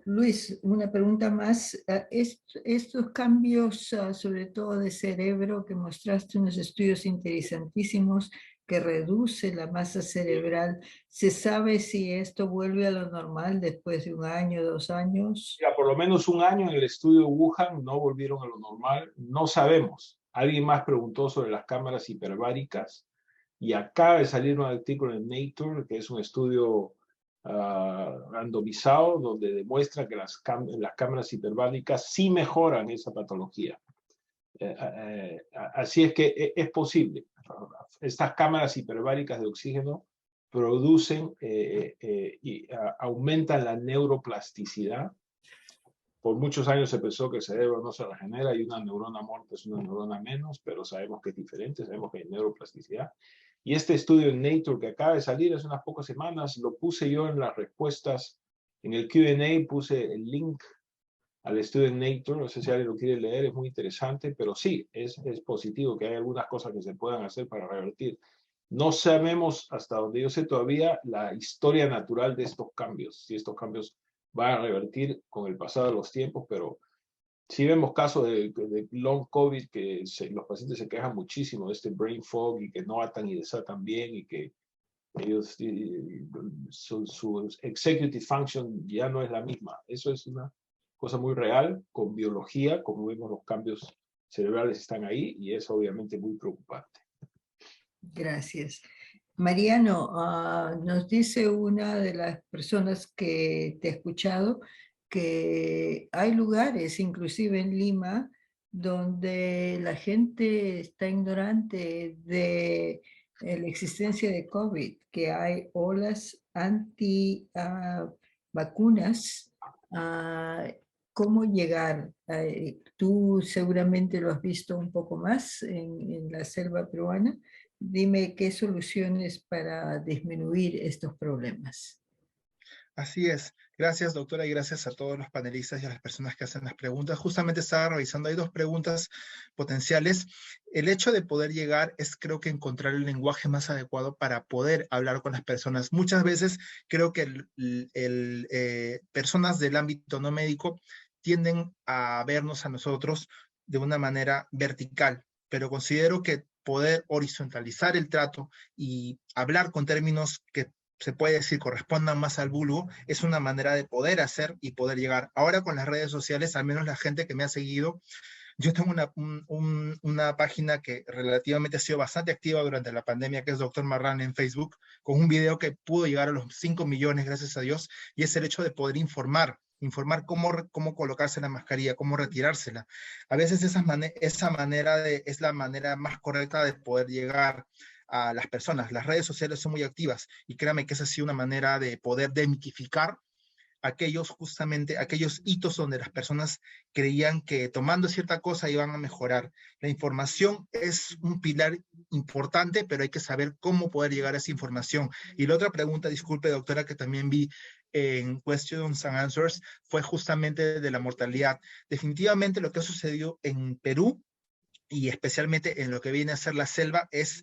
Luis, una pregunta más. Estos cambios, sobre todo de cerebro, que mostraste unos estudios interesantísimos que reduce la masa cerebral, ¿se sabe si esto vuelve a lo normal después de 1 año, 2 años? Ya, por lo menos 1 año en el estudio de Wuhan no volvieron a lo normal. No sabemos. Alguien más preguntó sobre las cámaras hiperbáricas y acaba de salir un artículo en Nature, que es un estudio randomizado, donde demuestra que las cámaras hiperbáricas sí mejoran esa patología. Así es que es posible. Estas cámaras hiperbáricas de oxígeno producen y aumentan la neuroplasticidad. Por muchos años se pensó que el cerebro no se regenera y una neurona muerta es una neurona menos, pero sabemos que es diferente, sabemos que hay neuroplasticidad. Y este estudio en Nature que acaba de salir hace unas pocas semanas, lo puse yo en las respuestas, en el Q&A puse el link al estudio en Nature, no sé si alguien lo quiere leer, es muy interesante, pero sí, es positivo que hay algunas cosas que se puedan hacer para revertir. No sabemos, hasta donde yo sé todavía, la historia natural de estos cambios, si estos cambios va a revertir con el pasado de los tiempos, pero sí vemos casos de long COVID que los pacientes se quejan muchísimo de este brain fog y que no atan y desatan bien y que ellos, su executive function ya no es la misma. Eso es una cosa muy real con biología, como vemos los cambios cerebrales están ahí y es obviamente muy preocupante. Gracias. Mariano, nos dice una de las personas que te ha escuchado que hay lugares, inclusive en Lima, donde la gente está ignorante de la existencia de COVID, que hay olas anti vacunas. ¿Cómo llegar? Tú seguramente lo has visto un poco más en la selva peruana. Dime qué soluciones para disminuir estos problemas. Así es. Gracias, doctora, y gracias a todos los panelistas y a las personas que hacen las preguntas. Justamente estaba revisando, hay dos preguntas potenciales. El hecho de poder llegar es, creo que, encontrar el lenguaje más adecuado para poder hablar con las personas. Muchas veces creo que personas del ámbito no médico tienden a vernos a nosotros de una manera vertical, pero considero que poder horizontalizar el trato y hablar con términos que se puede decir correspondan más al vulgo, es una manera de poder hacer y poder llegar. Ahora con las redes sociales, al menos la gente que me ha seguido, yo tengo una página que relativamente ha sido bastante activa durante la pandemia, que es Dr. Marrán en Facebook, con un video que pudo llegar a los 5 millones, gracias a Dios, y es el hecho de poder informar cómo colocarse la mascarilla, cómo retirársela. A veces esa manera es la manera más correcta de poder llegar a las personas. Las redes sociales son muy activas y créame que esa ha sido una manera de poder demitificar aquellos hitos donde las personas creían que tomando cierta cosa iban a mejorar. La información es un pilar importante, pero hay que saber cómo poder llegar a esa información. Y la otra pregunta, disculpe doctora, que también vi en Questions and Answers, fue justamente de la mortalidad. Definitivamente lo que ha sucedido en Perú, y especialmente en lo que viene a ser la selva, es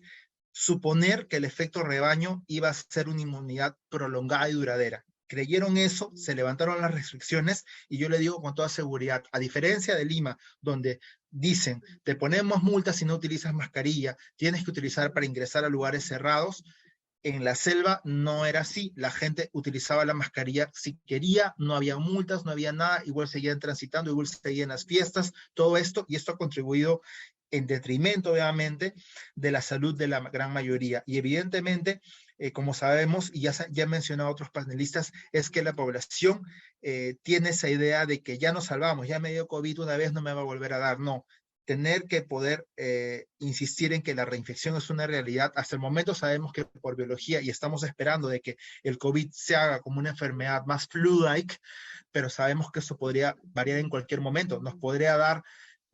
suponer que el efecto rebaño iba a ser una inmunidad prolongada y duradera. Creyeron eso, se levantaron las restricciones y yo le digo con toda seguridad, a diferencia de Lima, donde dicen, te ponemos multas si no utilizas mascarilla, tienes que utilizar para ingresar a lugares cerrados, en la selva no era así, la gente utilizaba la mascarilla si quería, no había multas, no había nada, igual seguían transitando, igual seguían las fiestas, todo esto, y esto ha contribuido en detrimento, obviamente, de la salud de la gran mayoría. Y evidentemente, como sabemos, y ya han mencionado otros panelistas, es que la población tiene esa idea de que ya nos salvamos, ya me dio COVID una vez, no me va a volver a dar. No, tener que poder insistir en que la reinfección es una realidad. Hasta el momento sabemos que por biología, y estamos esperando de que el COVID se haga como una enfermedad más flu-like, pero sabemos que eso podría variar en cualquier momento. Nos podría dar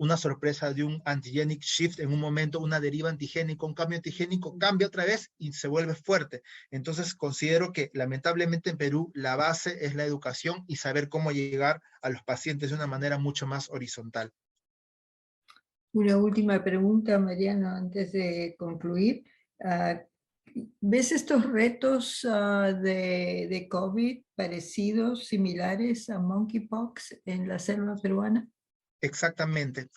una sorpresa de un antigenic shift en un momento, una deriva antigénica, un cambio antigénico, cambia otra vez y se vuelve fuerte. Entonces considero que lamentablemente en Perú la base es la educación y saber cómo llegar a los pacientes de una manera mucho más horizontal. Una última pregunta, Mariano, antes de concluir. ¿Ves estos retos de COVID parecidos, similares a monkeypox en la selva peruana? Exactamente.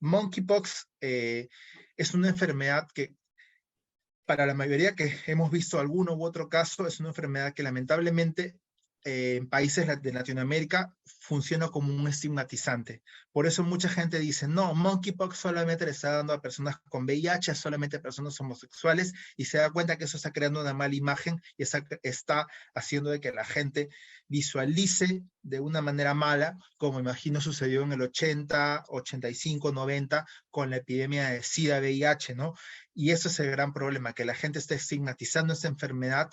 Monkeypox es una enfermedad que para la mayoría que hemos visto alguno u otro caso, es una enfermedad que lamentablemente en países de Latinoamérica funciona como un estigmatizante. Por eso mucha gente dice, no, monkeypox solamente le está dando a personas con VIH, solamente a personas homosexuales, y se da cuenta que eso está creando una mala imagen y está haciendo de que la gente visualice de una manera mala, como imagino sucedió en el 80, 85, 90, con la epidemia de SIDA, VIH, ¿no? Y eso es el gran problema, que la gente está estigmatizando esta enfermedad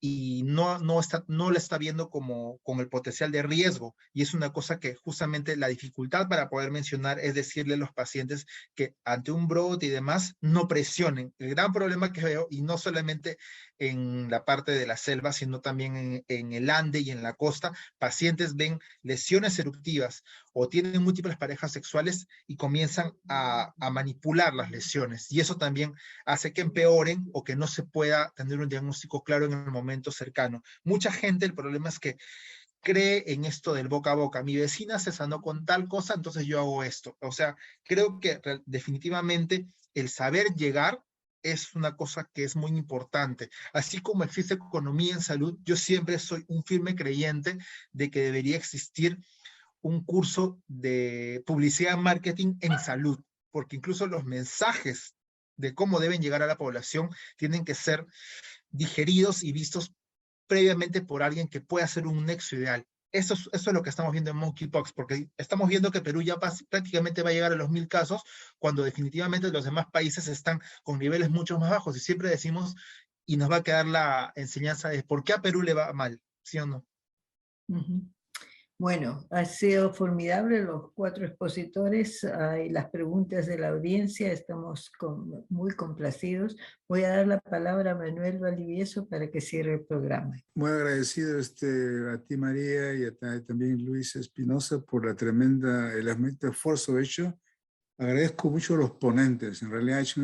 y no la está viendo como con el potencial de riesgo. Y es una cosa que justamente la dificultad para poder mencionar es decirle a los pacientes que ante un brote y demás no presionen. El gran problema que veo, y no solamente en la parte de la selva, sino también en el Ande y en la costa, pacientes ven lesiones eruptivas o tienen múltiples parejas sexuales y comienzan a manipular las lesiones. Y eso también hace que empeoren o que no se pueda tener un diagnóstico claro en el momento cercano. Mucha gente, el problema es que cree en esto del boca a boca. Mi vecina se sanó con tal cosa, entonces yo hago esto. O sea, creo que definitivamente el saber llegar es una cosa que es muy importante. Así como existe economía en salud, yo siempre soy un firme creyente de que debería existir un curso de publicidad y marketing en salud, porque incluso los mensajes de cómo deben llegar a la población tienen que ser digeridos y vistos previamente por alguien que pueda ser un nexo ideal. Eso es lo que estamos viendo en Monkeypox, porque estamos viendo que Perú ya prácticamente va a llegar a los 1000 casos, cuando definitivamente los demás países están con niveles mucho más bajos, y siempre decimos, y nos va a quedar la enseñanza de por qué a Perú le va mal, ¿sí o no? Bueno, ha sido formidable los 4 expositores y las preguntas de la audiencia. Estamos muy complacidos. Voy a dar la palabra a Manuel Valdivieso para que cierre el programa. Muy agradecido a ti, María, y también Luis Espinosa por el tremendo esfuerzo hecho. Agradezco mucho a los ponentes. En realidad ha hecho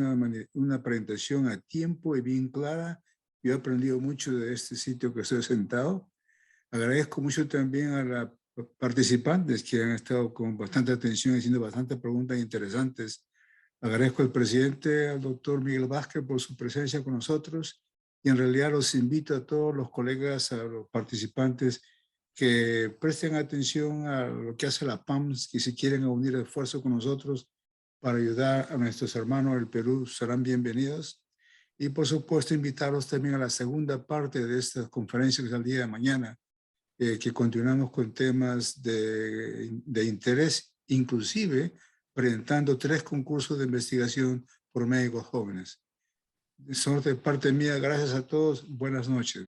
una presentación a tiempo y bien clara. Yo he aprendido mucho de este sitio que estoy sentado. Agradezco mucho también a los participantes que han estado con bastante atención haciendo bastantes preguntas interesantes. Agradezco al presidente, al doctor Miguel Vázquez, por su presencia con nosotros, y en realidad los invito a todos los colegas, a los participantes, que presten atención a lo que hace la PAMS, que si quieren unir esfuerzos con nosotros para ayudar a nuestros hermanos del Perú, serán bienvenidos. Y por supuesto invitarlos también a la segunda parte de esta conferencia, que es el día de mañana, que continuamos con temas de interés, inclusive presentando 3 concursos de investigación por médicos jóvenes. Eso de parte mía, gracias a todos, buenas noches.